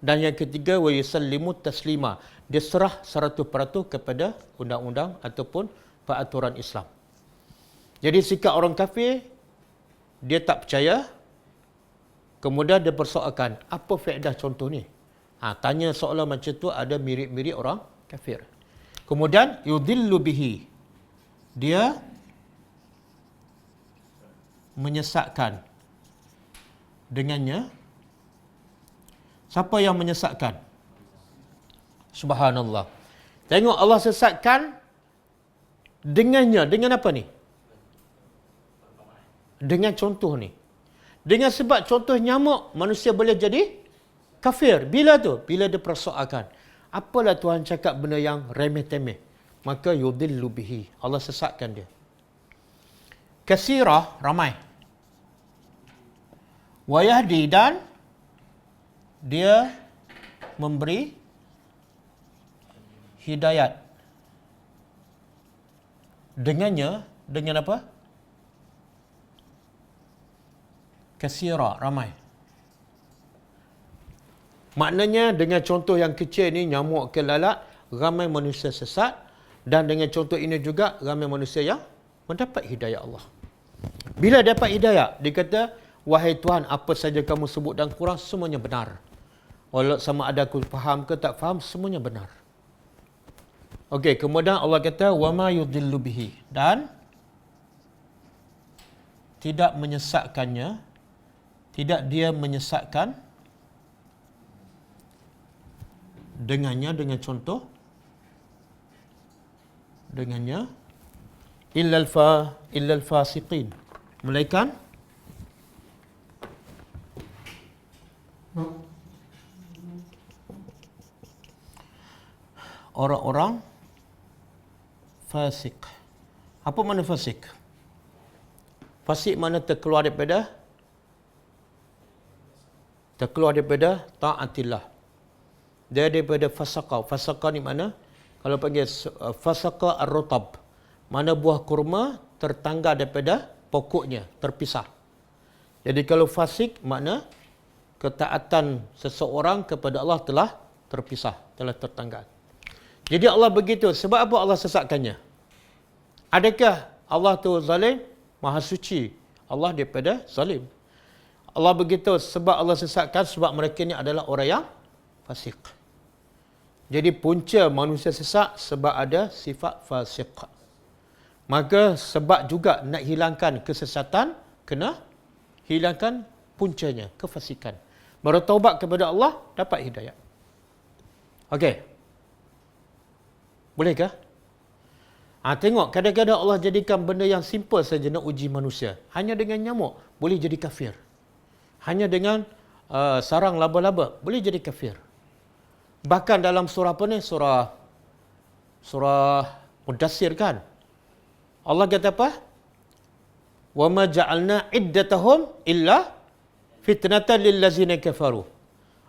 [SPEAKER 2] Dan yang ketiga, wa yusallimu taslima. Dia serah 100% kepada undang-undang ataupun peraturan Islam. Jadi sikap orang kafir, dia tak percaya. Kemudian dia persoalkan, apa faedah contoh ni? Tanya soalan macam tu ada mirip-mirip orang kafir. Kemudian, yudillu bihi. Dia menyesatkan dengannya. Siapa yang menyesatkan? Subhanallah. Tengok Allah sesatkan dengannya. Dengan apa ni? Dengan contoh ni. Dengan sebab contoh nyamuk, manusia boleh jadi kafir. Bila tu? Bila dia persoalkan. Apalah Tuhan cakap benda yang remeh-temeh. Maka yudillu bihi. Allah sesatkan dia. Kasirah, ramai. Wa yahdi, dan dia memberi hidayat. Dengannya, dengan apa? Kasira, ramai. Maknanya dengan contoh yang kecil ni, nyamuk ke lalat, ramai manusia sesat. Dan dengan contoh ini juga, ramai manusia yang mendapat hidayah Allah. Bila dapat hidayah, dia kata, wahai Tuhan, apa saja kamu sebut dan Quran, semuanya benar. Walau sama ada aku faham ke tak faham, semuanya benar. Okey, kemudian Allah kata, wama yudillu bihi. Dan tidak menyesatkannya tidak dia menyesatkan dengannya, dengan contoh dengannya illal fasiqin, melainkan orang-orang fasik. Apa makna fasik? Fasik makna terkeluar daripada taatillah. Dia daripada fasaqah. Fasaqah ni mana? Kalau panggil fasaqah ar-rutab, mana buah kurma tertanggal daripada pokoknya, terpisah. Jadi kalau fasik makna ketaatan seseorang kepada Allah telah terpisah, telah tertanggal. Jadi Allah begitu. Sebab apa Allah sesatkannya? Adakah Allah tu zalim? Maha suci Allah daripada zalim. Allah begitu sebab Allah sesatkan sebab mereka ni adalah orang yang fasik. Jadi punca manusia sesat sebab ada sifat fasik. Maka sebab juga nak hilangkan kesesatan, kena hilangkan puncanya, kefasikan. Bertaubat kepada Allah, dapat hidayah. Okey. Bolehkah? Tengok, kadang-kadang Allah jadikan benda yang simple saja nak uji manusia. Hanya dengan nyamuk, boleh jadi kafir. Hanya dengan sarang laba-laba, boleh jadi kafir. Bahkan dalam surah apa ni? Surah Mudassir kan? Allah kata apa? Wa ma ja'alna iddatahum illa fitnatan lil ladzina kafaru.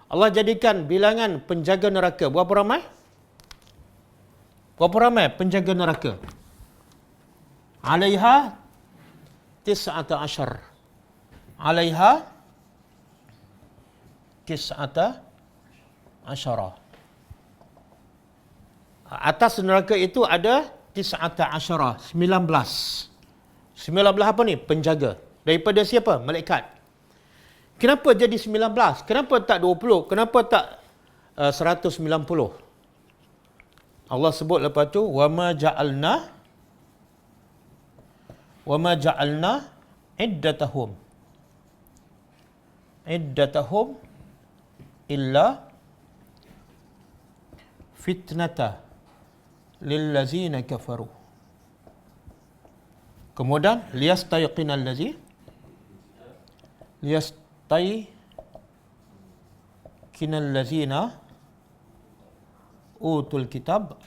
[SPEAKER 2] Allah jadikan bilangan penjaga neraka berapa ramai? Berapa ramai penjaga neraka? 'Alaiha 19. 'Alaiha 19. Atas neraka itu ada 19. 19 apa ni? Penjaga. Daripada siapa? Malaikat. Kenapa jadi 19? Kenapa tak 20? Kenapa tak 190? Allah sebut lepas tu wa ma ja'alna iddatahum illa fitnata lil ladzina kafaru. Kemudian liyastayqinal ladzina utul kitab.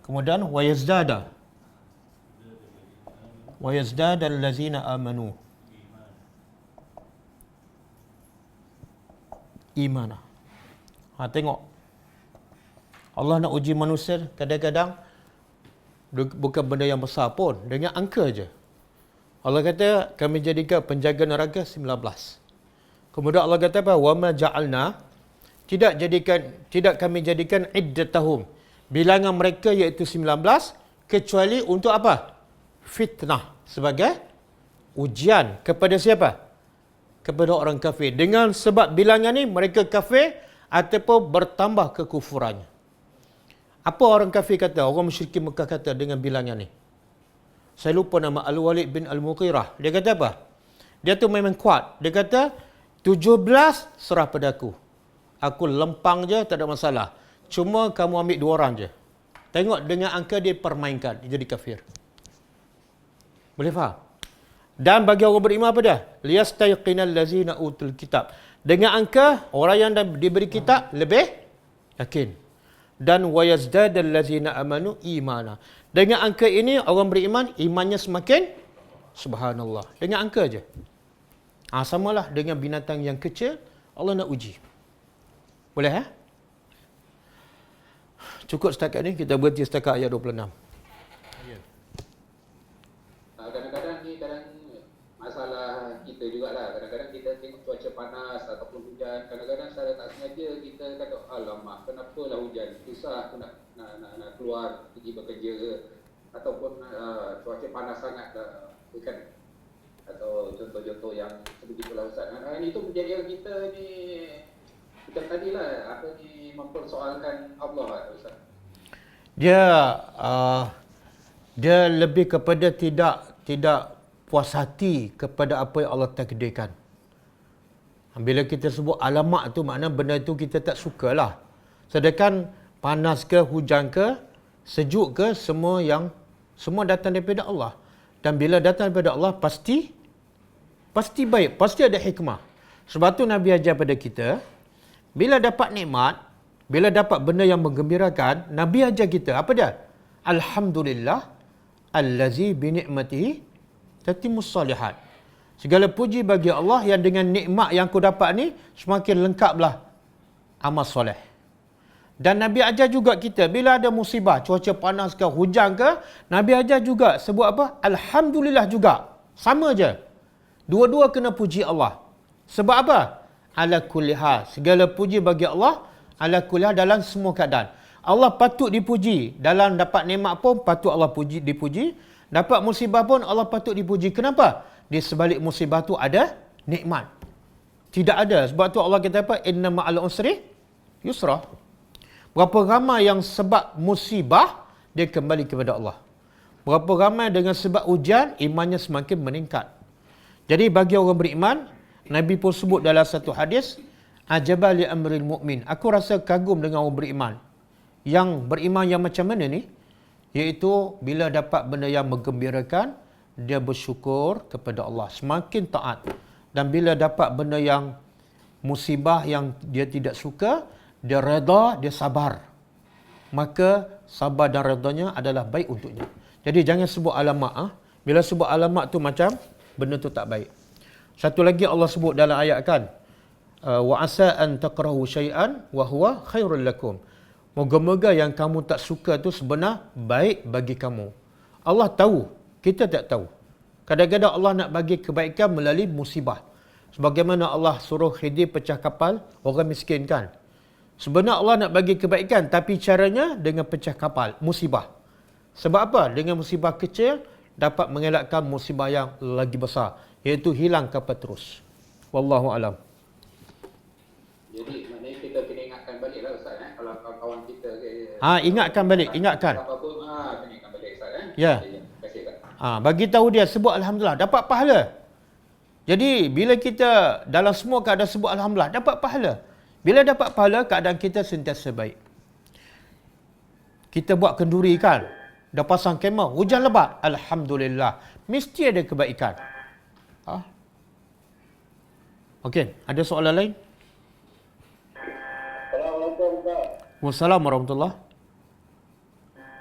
[SPEAKER 2] Kemudian wa yazdada allazina amanu imana. Tengok, Allah nak uji manusia kadang-kadang bukan benda yang besar pun, dengan angka je. Allah kata kami jadikan penjaga neraka 19. Kemudian Allah kata apa? Wa ma ja'alna, tidak kami jadikan iddatahum, bilangan mereka iaitu 19, kecuali untuk apa? Fitnah, sebagai ujian kepada siapa? Kepada orang kafir. Dengan sebab bilangan ni mereka kafir ataupun bertambah kekufurannya. Apa orang kafir kata? Orang musyrikin Mekah kata dengan bilangan ni. Saya lupa nama Al-Walid bin Al-Mughirah. Dia kata apa? Dia tu memang kuat. Dia kata 17 serah pada aku. Aku lempang je, tak ada masalah. Cuma kamu ambil 2 orang je. Tengok dengan angka dia permainkan, dia jadi kafir. Boleh faham? Dan bagi orang beriman apa dia? Liyastayqinal ladzina utul kitab. Dengan angka orang yang diberi kitab lebih yakin. Dan wayazdadal ladzina amanu imana. Dengan angka ini orang beriman imannya semakin subhanallah. Dengan angka je. Samalah dengan binatang yang kecil, Allah nak uji. Boleh Cukup setakat ni, kita berhenti setakat ayat 26.
[SPEAKER 3] Kadang-kadang ni masalah kita jugalah. Kadang-kadang kita tengok cuaca panas ataupun hujan. Kadang-kadang secara tak sengaja kita kata, alamak, kenapalah hujan? Susah aku nak keluar pergi bekerja ke. Ataupun cuaca panas sangat kan? Atau contoh-contoh yang sebegitulah Ustaz. Ini tu menjadikan kita ni macam tadilah, apa ni, mempersoalkan Allah Ustaz.
[SPEAKER 2] Dia lebih kepada tidak puas hati kepada apa yang Allah takdirkan. Bila kita sebut alamak tu makna benda tu kita tak sukalah. Sedangkan panas ke, hujan ke, sejuk ke, semua datang daripada Allah. Dan bila datang daripada Allah pasti baik, pasti ada hikmah. Sebab tu Nabi ajar pada kita, bila dapat nikmat, bila dapat benda yang menggembirakan, Nabi ajar kita apa dia? Alhamdulillah allazi bi ni'matihi tatimmus salihat. Segala puji bagi Allah yang dengan nikmat yang aku dapat ni semakin lengkaplah amal soleh. Dan Nabi ajar juga kita bila ada musibah, cuaca panas ke, hujan ke, Nabi ajar juga sebut apa? Alhamdulillah juga. Sama je. Dua-dua kena puji Allah. Sebab apa? Ala kulli hal. Segala puji bagi Allah ala kulli hal dalam semua keadaan. Allah patut dipuji. Dalam dapat nikmat pun patut Allah dipuji. Dapat musibah pun Allah patut dipuji. Kenapa? Di sebalik musibah tu ada nikmat. Tidak ada. Sebab tu Allah kata apa? Inna ma'al usri yusra. Berapa ramai yang sebab musibah, dia kembali kepada Allah. Berapa ramai dengan sebab ujian, imannya semakin meningkat. Jadi bagi orang beriman, Nabi pun sebut dalam satu hadis, ajaba li amril mu'min. Aku rasa kagum dengan orang beriman. Yang beriman yang macam mana ni? Iaitu bila dapat benda yang menggembirakan, dia bersyukur kepada Allah. Semakin taat. Dan bila dapat benda yang musibah yang dia tidak suka, dia reda, dia sabar. Maka sabar dan redanya adalah baik untuknya. Jadi jangan sebut alamak. Bila sebut alamak tu macam benda tu tak baik. Satu lagi Allah sebut dalam ayat kan, wa asa an takrahu syai'an wa huwa khairul lakum. Moga-moga yang kamu tak suka tu sebenar baik bagi kamu. Allah tahu, kita tak tahu. Kadang-kadang Allah nak bagi kebaikan melalui musibah. Sebagaimana Allah suruh Khidir pecah kapal orang miskin kan. Sebenarnya Allah nak bagi kebaikan, tapi caranya dengan pecah kapal, musibah. Sebab apa? Dengan musibah kecil dapat mengelakkan musibah yang lagi besar, iaitu hilang kapal terus. Wallahu alam.
[SPEAKER 3] Jadi maknanya kita kena ingatkan balik lah Ustaz kalau kawan-kawan kita
[SPEAKER 2] Ingatkan balik, ingatkan.
[SPEAKER 3] apa-apa kena ingatkan balik Ustaz
[SPEAKER 2] Ya.
[SPEAKER 3] Terima kasih Ustaz.
[SPEAKER 2] Bagi tahu dia sebut alhamdulillah, dapat pahala. Jadi bila kita dalam semua keadaan sebut alhamdulillah, dapat pahala. Bila dapat pahala, keadaan kita sentiasa baik. Kita buat kenduri kan, dah pasang kemah, hujan lebat, alhamdulillah, mesti ada kebaikan. Okey, ada soalan lain?
[SPEAKER 6] Assalamualaikum Ustaz.
[SPEAKER 2] Wassalamualaikum warahmatullahi.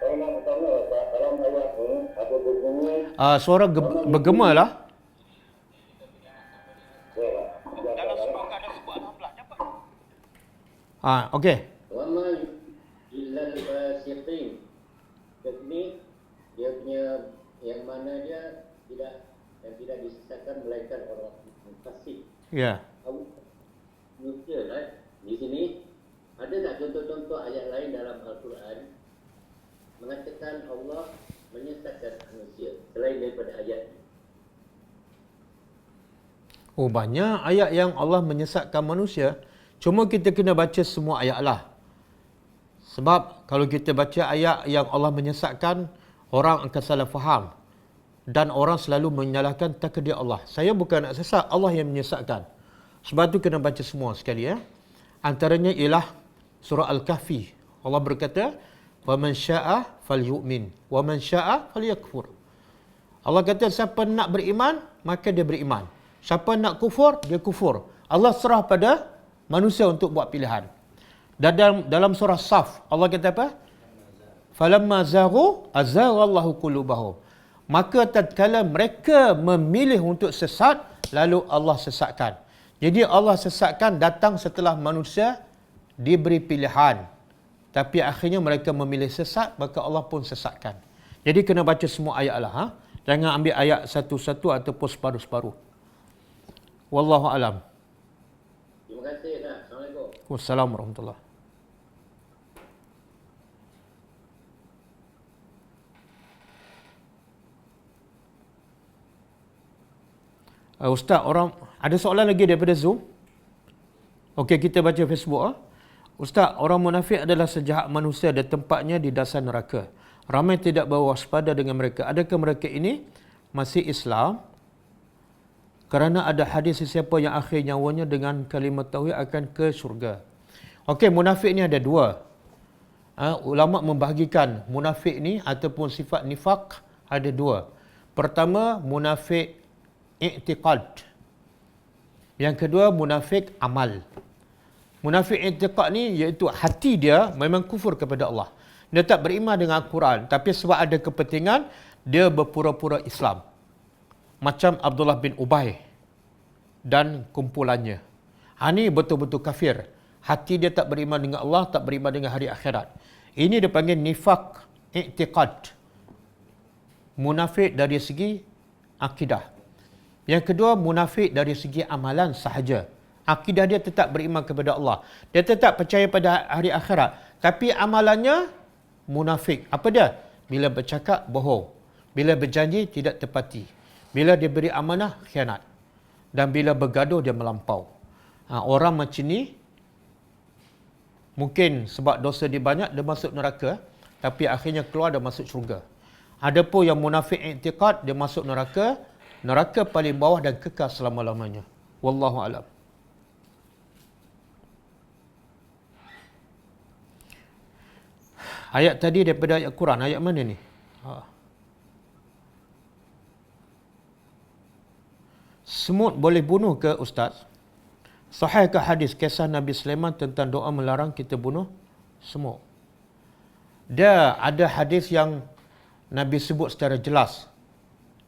[SPEAKER 6] Saya nak bertanya Ustaz, dalam ayat ni ada berbunyi
[SPEAKER 2] Suara bergema lah.
[SPEAKER 6] dalam semua
[SPEAKER 2] Okey.
[SPEAKER 6] wa ma illal fasiqin. Ini dia punya yang mana dia tidak disesatkan melainkan orang fasik.
[SPEAKER 2] Ya.
[SPEAKER 6] Manusia lah. Di sini ada tak contoh-contoh ayat lain dalam Al-Quran mengatakan Allah menyesatkan manusia selain daripada ayat ini?
[SPEAKER 2] Oh, banyak ayat yang Allah menyesatkan manusia. Cuma kita kena baca semua ayat lah. Sebab kalau kita baca ayat yang Allah menyesatkan, orang akan salah faham. Dan orang selalu menyalahkan takdir Allah. Saya bukan nak sesat, Allah yang menyesatkan. Sebab tu kena baca semua sekali ya. Antaranya ialah surah Al-Kahfi. Allah berkata, "Waman syaa'a falyu'min, waman syaa'a falyakfur." Allah kata siapa nak beriman, maka dia beriman. Siapa nak kufur, dia kufur. Allah serah pada manusia untuk buat pilihan. Dan dalam surah Saf, Allah kata apa? "Falamma zaghu azaghallahu qulubahum." Maka tatkala mereka memilih untuk sesat, lalu Allah sesatkan. Jadi Allah sesatkan datang setelah manusia diberi pilihan. Tapi akhirnya mereka memilih sesat, maka Allah pun sesatkan. Jadi kena baca semua ayat lah. Jangan ambil ayat satu-satu ataupun separuh-separuh. Wallahu alam.
[SPEAKER 6] Terima kasih Ustaz. Assalamualaikum.
[SPEAKER 2] Wassalamualaikum warahmatullahi. Ustaz, orang ada soalan lagi daripada Zoom? Okey, kita baca Facebook. Ustaz, orang munafik adalah sejahat manusia dan tempatnya di dasar neraka. Ramai tidak berwaspada dengan mereka. Adakah mereka ini masih Islam Kerana ada hadis sesiapa yang akhir nyawanya dengan kalimat tauhid akan ke syurga. Okey, munafik ni ada dua. Ulama membahagikan munafik ni ataupun sifat nifak ada dua. Pertama, munafik i'tiqad. Yang kedua, munafik amal. Munafik i'tiqad ni iaitu hati dia memang kufur kepada Allah. Dia tak beriman dengan Al-Quran, tapi sebab ada kepentingan, dia berpura-pura Islam. Macam Abdullah bin Ubay dan kumpulannya. Ini betul-betul kafir. Hati dia tak beriman dengan Allah, tak beriman dengan hari akhirat. Ini dipanggil nifak i'tiqad. Munafik dari segi akidah. Yang kedua, munafik dari segi amalan sahaja. Akidah dia tetap beriman kepada Allah. Dia tetap percaya pada hari akhirat. Tapi amalannya munafik. Apa dia? Bila bercakap, bohong. Bila berjanji, tidak tepati. Bila dia beri amanah, khianat. Dan bila bergaduh, dia melampau. Orang macam ni, mungkin sebab dosa dia banyak, dia masuk neraka. Tapi akhirnya keluar, dia masuk syurga. Adapun yang munafik i'tiqad, dia masuk neraka. Neraka paling bawah dan kekal selama-lamanya. Wallahu a'lam. Ayat tadi daripada ayat Quran. Ayat mana ni? Semut boleh bunuh ke Ustaz? Sahih ke hadis kisah Nabi Sulaiman tentang doa melarang kita bunuh semut? Dia ada hadis yang Nabi sebut secara jelas.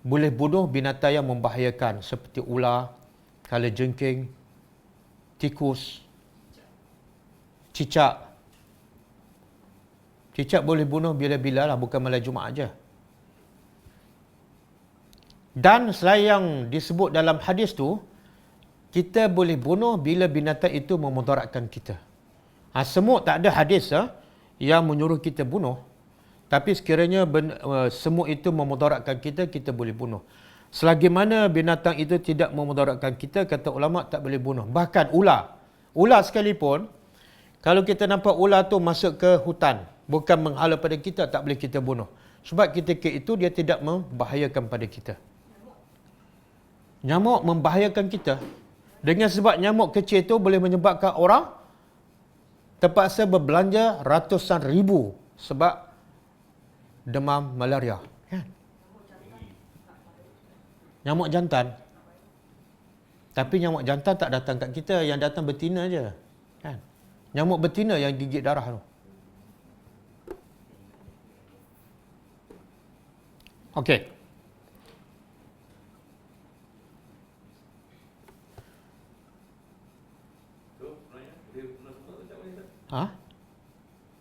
[SPEAKER 2] Boleh bunuh binatang yang membahayakan seperti ular, kalajengking, tikus, cicak. Cicak boleh bunuh bila-bila lah, bukan malam Jumaat aja. Dan selain yang disebut dalam hadis tu, kita boleh bunuh bila binatang itu memudaratkan kita. Semut tak ada hadis yang menyuruh kita bunuh. Tapi sekiranya semut itu memudaratkan kita, kita boleh bunuh. Selagi mana binatang itu tidak memudaratkan kita, kata ulama tak boleh bunuh. Bahkan ular. Ular sekalipun, kalau kita nampak ular tu masuk ke hutan, bukan menghala pada kita, tak boleh kita bunuh. Sebab ketika itu dia tidak membahayakan pada kita. Nyamuk membahayakan kita. Dengan sebab nyamuk kecil itu boleh menyebabkan orang terpaksa berbelanja ratusan ribu sebab demam malaria. Kan? Nyamuk jantan. Tapi nyamuk jantan tak datang kat kita, yang datang betina je. Kan? Nyamuk betina yang gigit darah tu. Okey.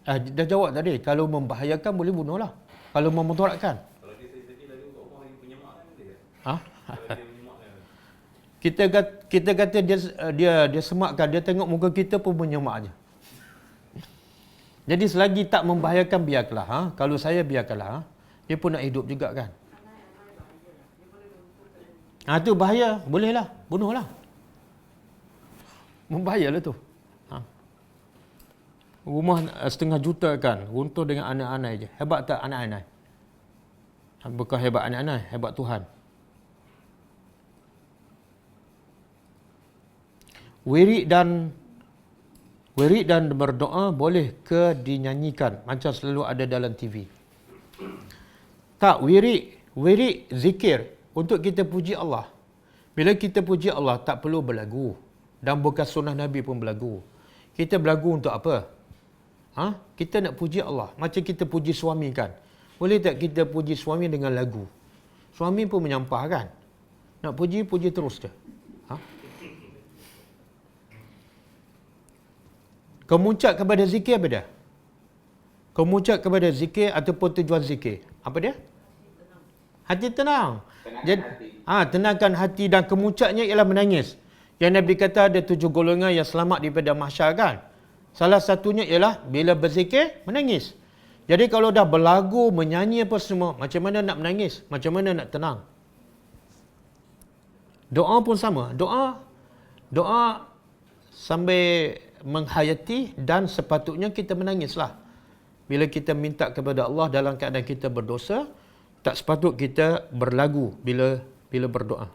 [SPEAKER 2] Dah jawab tadi. Kalau membahayakan boleh bunuh lah. Kalau memudaratkan. Kalau dia tadi lalu kat rumah dia penyemak kan boleh tak? Kita kata dia semakkan, dia tengok muka kita pun menyemak je. Jadi selagi tak membahayakan biarkanlah. Kalau saya biarkanlah. Dia pun nak hidup juga kan. Tu bahaya. Bolehlah. Bunuhlah. Membahayalah tu. Rumah 1,5 juta kan, runtuh dengan anak-anak je. Hebat tak anak-anak? Bukan hebat anak-anak, hebat Tuhan. Wirid dan berdoa boleh ke dinyanyikan macam selalu ada dalam TV? Tak, wirid zikir untuk kita puji Allah. Bila kita puji Allah tak perlu berlagu, dan bukan sunnah Nabi pun berlagu. Kita berlagu untuk apa? Kita nak puji Allah. Macam kita puji suami kan. Boleh tak kita puji suami dengan lagu? Suami pun menyampah kan. Nak puji terus je. Kemuncak kepada zikir apa dia? Kemuncak kepada zikir ataupun tujuan zikir. Apa dia? Hati tenang. Tenangkan hati, dan kemuncaknya ialah menangis. Yang Nabi kata ada 7 golongan yang selamat daripada mahsyar kan. Salah satunya ialah bila berzikir, menangis. Jadi kalau dah berlagu, menyanyi apa semua, macam mana nak menangis? Macam mana nak tenang? Doa pun sama. Doa sambil menghayati, dan sepatutnya kita menangislah. Bila kita minta kepada Allah dalam keadaan kita berdosa, tak sepatut kita berlagu bila berdoa.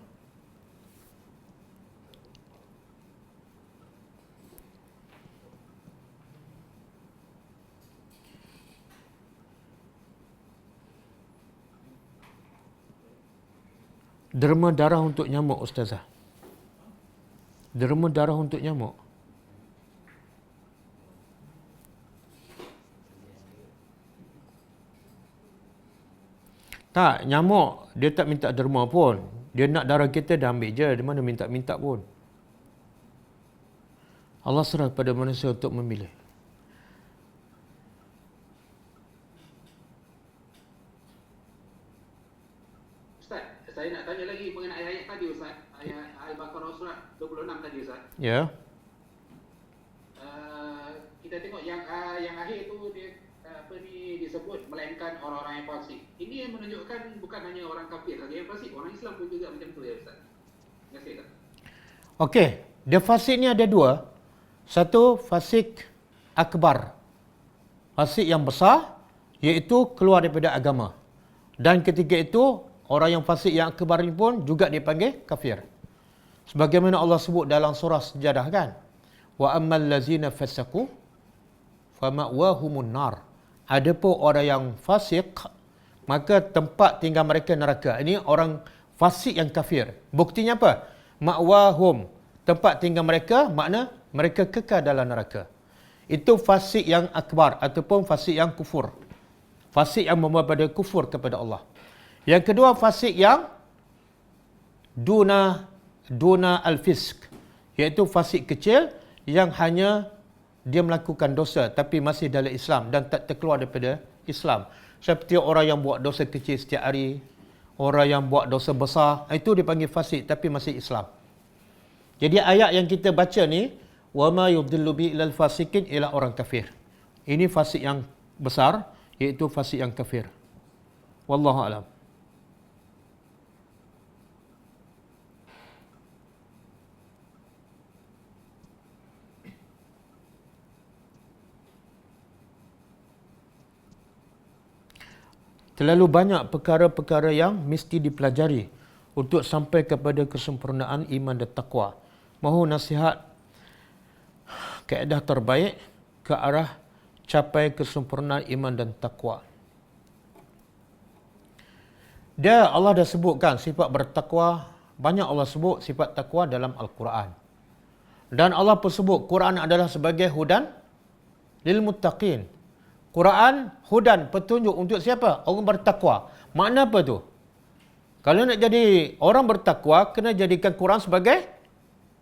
[SPEAKER 2] Derma darah untuk nyamuk, Ustazah. Derma darah untuk nyamuk. Tak, nyamuk dia tak minta derma pun. Dia nak darah kita, dah ambil je. Dia mana minta-minta pun. Allah serah pada manusia untuk memilih.
[SPEAKER 3] Ustaz, saya nak tanya lagi mengenai ayat tadi Ustaz. Ayat Al-Baqarah surat 26 tadi Ustaz.
[SPEAKER 2] Ya.
[SPEAKER 3] Kita tengok yang akhir tu dia disebut melainkan orang-orang yang fasik. Ini yang menunjukkan bukan hanya orang kafir saja yang fasik, orang Islam pun juga macam tu ya Ustaz. Terima kasih Ustaz.
[SPEAKER 2] Okey, dia fasik ni ada dua. Satu, fasik akbar. Fasik yang besar, iaitu keluar daripada agama. Dan ketika itu, orang yang fasik yang akbar ni pun juga dipanggil kafir. Sebagaimana Allah sebut dalam surah Sejadah kan. Wa ammal lazina fasaqu fama'wahumun nar. Adapun orang yang fasik, maka tempat tinggal mereka neraka. Ini orang fasik yang kafir. Buktinya apa? Ma'wahum. Tempat tinggal mereka, makna mereka kekal dalam neraka. Itu fasik yang akbar ataupun fasik yang kufur. Fasik yang membawa pada kufur kepada Allah. Yang kedua, fasik yang duna al-fisk. Iaitu fasik kecil yang hanya dia melakukan dosa tapi masih dalam Islam dan tak terkeluar daripada Islam. Seperti orang yang buat dosa kecil setiap hari, orang yang buat dosa besar, itu dipanggil fasik tapi masih Islam. Jadi ayat yang kita baca ni, wa ma yudillu bi ilal fasikin, ialah orang kafir. Ini fasik yang besar, iaitu fasik yang kafir. Wallahu a'lam. Terlalu banyak perkara-perkara yang mesti dipelajari untuk sampai kepada kesempurnaan iman dan taqwa. Mahu nasihat kaedah terbaik ke arah capai kesempurnaan iman dan taqwa. Allah dah sebutkan sifat bertakwa, banyak Allah sebut sifat takwa dalam Al-Quran. Dan Allah pun sebut Quran adalah sebagai hudan lil muttaqin. Quran hudan, petunjuk untuk siapa? Orang bertakwa. Makna apa tu? Kalau nak jadi orang bertakwa, kena jadikan Quran sebagai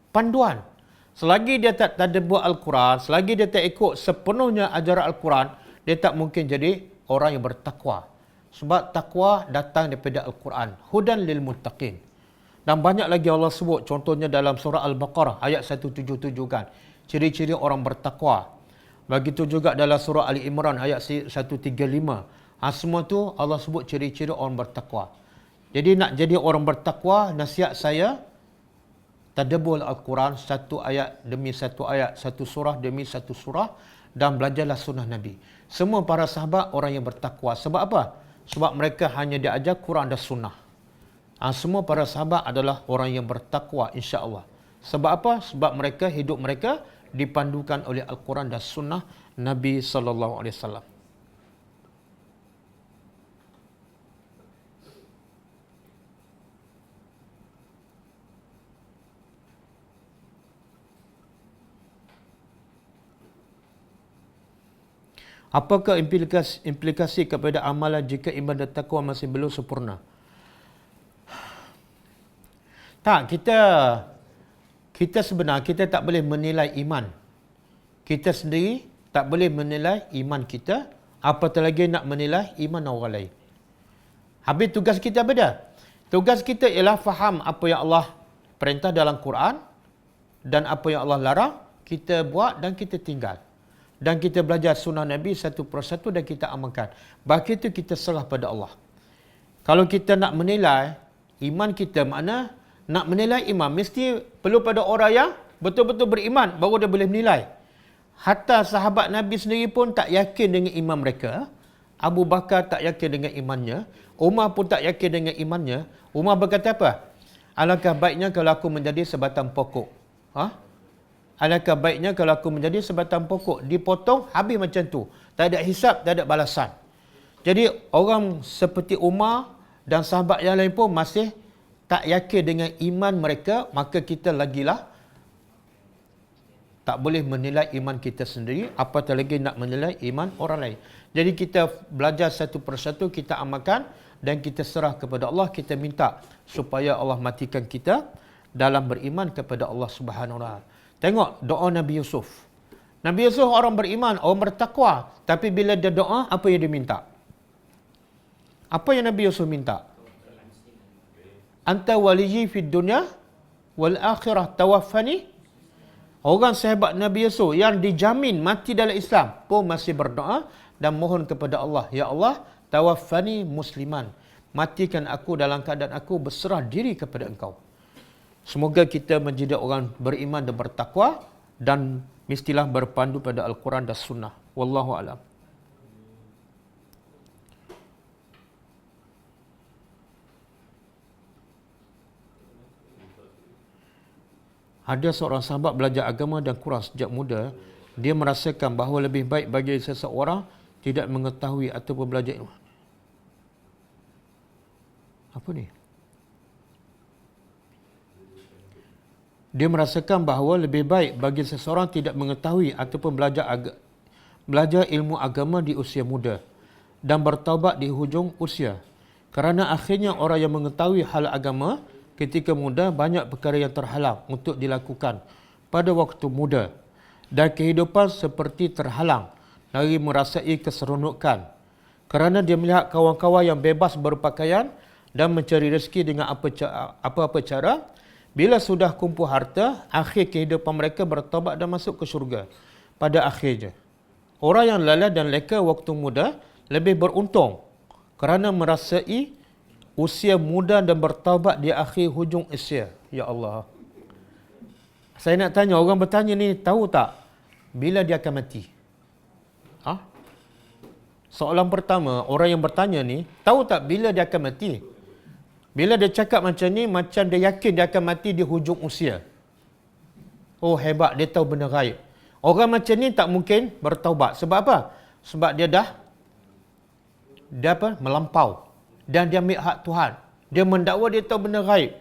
[SPEAKER 2] panduan. Selagi dia tak tadabbur Al-Quran, selagi dia tak ikut sepenuhnya ajaran Al-Quran, dia tak mungkin jadi orang yang bertakwa. Sebab takwa datang daripada Al-Quran. Hudan lil muttaqin. Dan banyak lagi Allah sebut, contohnya dalam surah Al-Baqarah ayat 177 kan. Ciri-ciri orang bertakwa. Begitu juga dalam surah Ali Imran ayat 135. Semua tu Allah sebut ciri-ciri orang bertakwa. Jadi nak jadi orang bertakwa, nasihat saya, tadabbur Al-Quran satu ayat demi satu ayat, satu surah demi satu surah, dan belajarlah sunnah Nabi. Semua para sahabat orang yang bertakwa. Sebab apa? Sebab mereka hanya diajar Quran dan sunnah. Semua para sahabat adalah orang yang bertakwa, insya-Allah. Sebab apa? Sebab hidup mereka dipandukan oleh Al-Quran dan sunnah Nabi sallallahu alaihi wasallam. Apakah implikasi kepada amalan jika iman dan takwa masih belum sempurna? Tak, kita sebenarnya kita tak boleh menilai iman. Kita sendiri tak boleh menilai iman kita, apatah lagi nak menilai iman orang lain. Habis tugas kita apa dah? Tugas kita ialah faham apa yang Allah perintah dalam Quran dan apa yang Allah larang, kita buat dan kita tinggal. Dan kita belajar sunnah Nabi satu persatu dan kita amalkan. Begitu kita serah pada Allah. Kalau kita nak menilai iman kita, makna nak menilai iman mesti perlu pada orang yang betul-betul beriman baru dia boleh menilai. Hatta sahabat Nabi sendiri pun tak yakin dengan iman mereka. Abu Bakar tak yakin dengan imannya. Umar pun tak yakin dengan imannya. Umar berkata apa? Alangkah baiknya kalau aku menjadi sebatang pokok. Alangkah baiknya kalau aku menjadi sebatang pokok. Dipotong, habis macam tu. Tak ada hisap, tak ada balasan. Jadi orang seperti Umar dan sahabat yang lain pun masih tak yakin dengan iman mereka, maka kita lagilah tak boleh menilai iman kita sendiri, apatah lagi nak menilai iman orang lain. Jadi kita belajar satu persatu, kita amalkan dan kita serah kepada Allah, kita minta supaya Allah matikan kita dalam beriman kepada Allah Subhanahu Wa Taala. Tengok doa Nabi Yusuf. Nabi Yusuf orang beriman, orang bertakwa, tapi bila dia doa, apa yang dia minta? Apa yang Nabi Yusuf minta? Anta waliyyi fid dunya wal akhirah tawaffani. Orang sahabat Nabi Yusuf yang dijamin mati dalam Islam pun masih berdoa dan mohon kepada Allah, ya Allah, tawaffani musliman. Matikan aku dalam keadaan aku berserah diri kepada Engkau. Semoga kita menjadi orang beriman dan bertakwa dan mestilah berpandu pada Al-Quran dan Sunnah. Wallahu a'lam. Ada seorang sahabat belajar agama dan Quran sejak muda. Dia merasakan bahawa lebih baik bagi seseorang tidak mengetahui ataupun belajar ilmu. Apa ni? Dia merasakan bahawa lebih baik bagi seseorang tidak mengetahui ataupun belajar ilmu agama di usia muda dan bertaubat di hujung usia. Kerana akhirnya orang yang mengetahui hal agama ketika muda, banyak perkara yang terhalang untuk dilakukan pada waktu muda dan kehidupan seperti terhalang dari merasai keseronokan kerana dia melihat kawan-kawan yang bebas berpakaian dan mencari rezeki dengan apa-apa cara. Bila sudah kumpul harta, akhir kehidupan mereka bertaubat dan masuk ke syurga pada akhirnya. Orang yang lalai dan leka waktu muda lebih beruntung kerana merasai usia muda dan bertaubat di akhir hujung usia. Ya Allah. Saya nak tanya, orang bertanya ni tahu tak bila dia akan mati? Soalan pertama, orang yang bertanya ni tahu tak bila dia akan mati? Bila dia cakap macam ni, macam dia yakin dia akan mati di hujung usia. Oh hebat, dia tahu benda gaib. Orang macam ni tak mungkin bertaubat. Sebab apa? Sebab dia melampau. Dan dia ambil hak Tuhan. Dia mendakwa dia tahu benda gaib.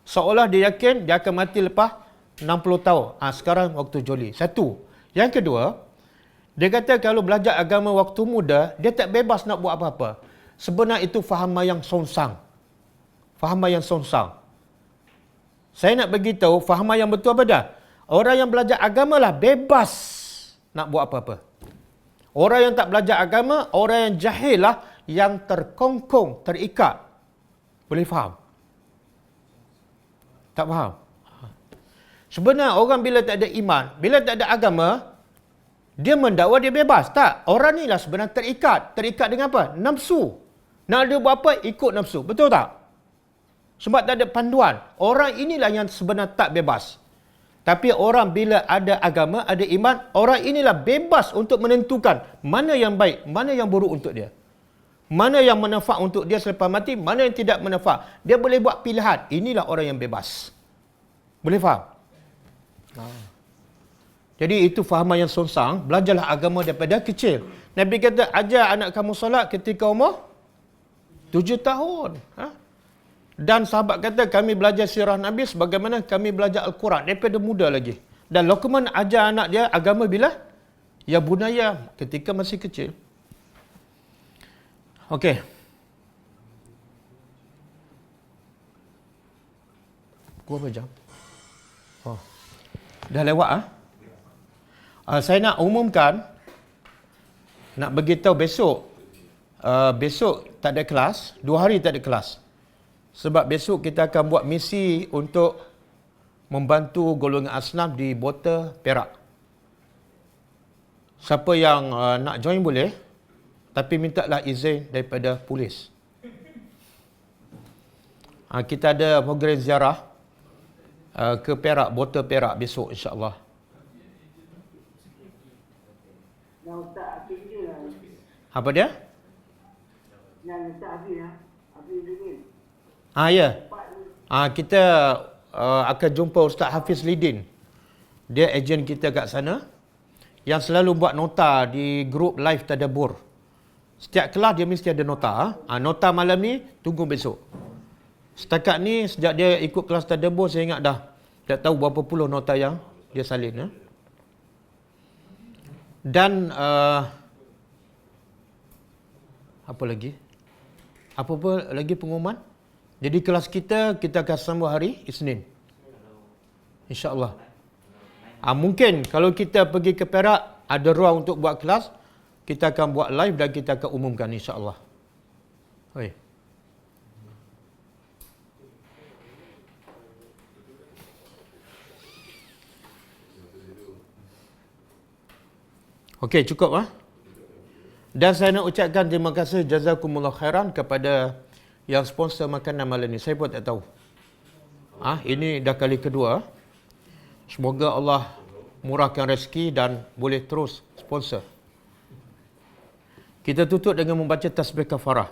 [SPEAKER 2] Seolah dia yakin dia akan mati lepas 60 tahun. Sekarang waktu joli. Satu. Yang kedua, dia kata kalau belajar agama waktu muda, dia tak bebas nak buat apa-apa. Sebenarnya itu fahaman yang songsang. Fahaman yang songsang. Saya nak bagi tahu fahaman yang betul apa dah? Orang yang belajar agama lah bebas nak buat apa-apa. Orang yang tak belajar agama, orang yang jahil lah yang terkongkong, terikat. Boleh faham? Tak faham? Sebenarnya orang bila tak ada iman, bila tak ada agama, dia mendakwa dia bebas. Tak. Orang ni lah sebenarnya terikat. Terikat dengan apa? Nafsu. Nak dia buat apa? Ikut nafsu. Betul tak? Sebab tak ada panduan. Orang inilah yang sebenarnya tak bebas. Tapi orang bila ada agama, ada iman, orang inilah bebas untuk menentukan mana yang baik, mana yang buruk untuk dia. Mana yang manfaat untuk dia selepas mati, mana yang tidak manfaat. Dia boleh buat pilihan. Inilah orang yang bebas. Boleh faham? Jadi itu fahaman yang songsang. Belajarlah agama daripada kecil. Nabi kata, ajar anak kamu solat ketika umur 7 tahun. Dan sahabat kata, kami belajar sirah Nabi sebagaimana kami belajar Al-Quran daripada muda lagi. Dan Luqman ajar anak dia agama bila? Ya bunaya, ketika masih kecil. Okey. Gua berapa jam? Dah lewat saya nak umumkan, nak beritahu besok. Besok tak ada kelas, 2 hari tak ada kelas. Sebab besok kita akan buat misi untuk membantu golongan asnaf di Bota, Perak. Siapa yang nak join boleh, tapi mintalah izin daripada polis. Kita ada program ziarah ke Perak, Bota Perak besok insya-Allah. Apa dia?
[SPEAKER 5] Yang tak habis duit.
[SPEAKER 2] Ya. Kita akan jumpa Ustaz Hafiz Lidin. Dia ejen kita kat sana yang selalu buat nota di grup live Tadabbur. Setiap kelas dia mesti ada nota. Nota malam ni tunggu besok. Setakat ni, sejak dia ikut kelas tadabbur, saya ingat dah tak tahu berapa puluh nota yang dia salin. Dan apa lagi? Apa lagi pengumuman? Jadi kelas kita akan sambung hari Isnin. InsyaAllah. Mungkin kalau kita pergi ke Perak, ada ruang untuk buat kelas, kita akan buat live dan kita akan umumkan insyaAllah. Oi. Okey, cukup Dan saya nak ucapkan terima kasih jazakumullah khairan kepada yang sponsor makanan malam ni. Saya pun tak tahu. Ini dah kali kedua. Semoga Allah murahkan rezeki dan boleh terus sponsor. Kita tutup dengan membaca tasbih kafarah.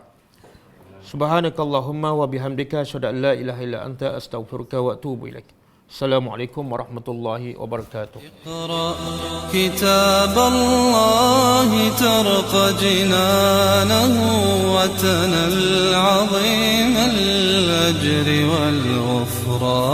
[SPEAKER 2] Subhanakallahumma wa bihamdika asyhadu an la ilaha illa anta astaghfiruka wa atubu ilaik. Assalamualaikum warahmatullahi wabarakatuh.
[SPEAKER 1] اقرأ كتاب الله ترق جنانه وتنل عظيم الأجر والغفران